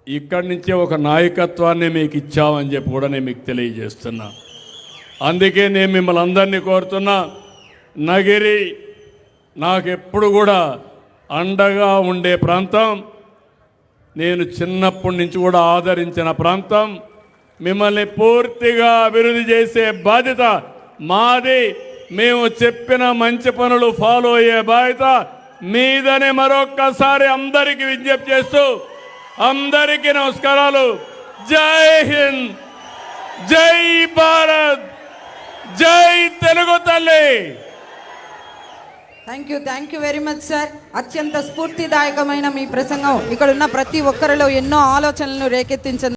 ఇక్కడి నుంచే ఒక నాయకత్వాన్ని మీకు ఇచ్చామని చెప్పి కూడా నేను మీకు తెలియజేస్తున్నా. అందుకే నేను మిమ్మల్ని అందరినీ కోరుతున్నా, నగిరి నాకెప్పుడు కూడా అండగా ఉండే ప్రాంతం, నేను చిన్నప్పటి నుంచి కూడా ఆదరించిన ప్రాంతం. మిమ్మల్ని పూర్తిగా అభివృద్ధి చేసే బాధ్యత మాది. మేము చెప్పిన మంచి పనులు ఫాలో అయ్యే బాధ్యత మీదని మరొక్కసారి అందరికీ విజ్ఞప్తి చేస్తూ అందరికీ నమస్కారాలు. జై హింద్, జై భారత్, జై తెలుగు తల్లి. Thank you very much sir. అత్యంత స్ఫూర్తిదాయకమైన మీ ప్రసంగం ఇక్కడ ఉన్న ప్రతి ఒక్కరిలో ఎన్నో ఆలోచనలను రేకెత్తించింది.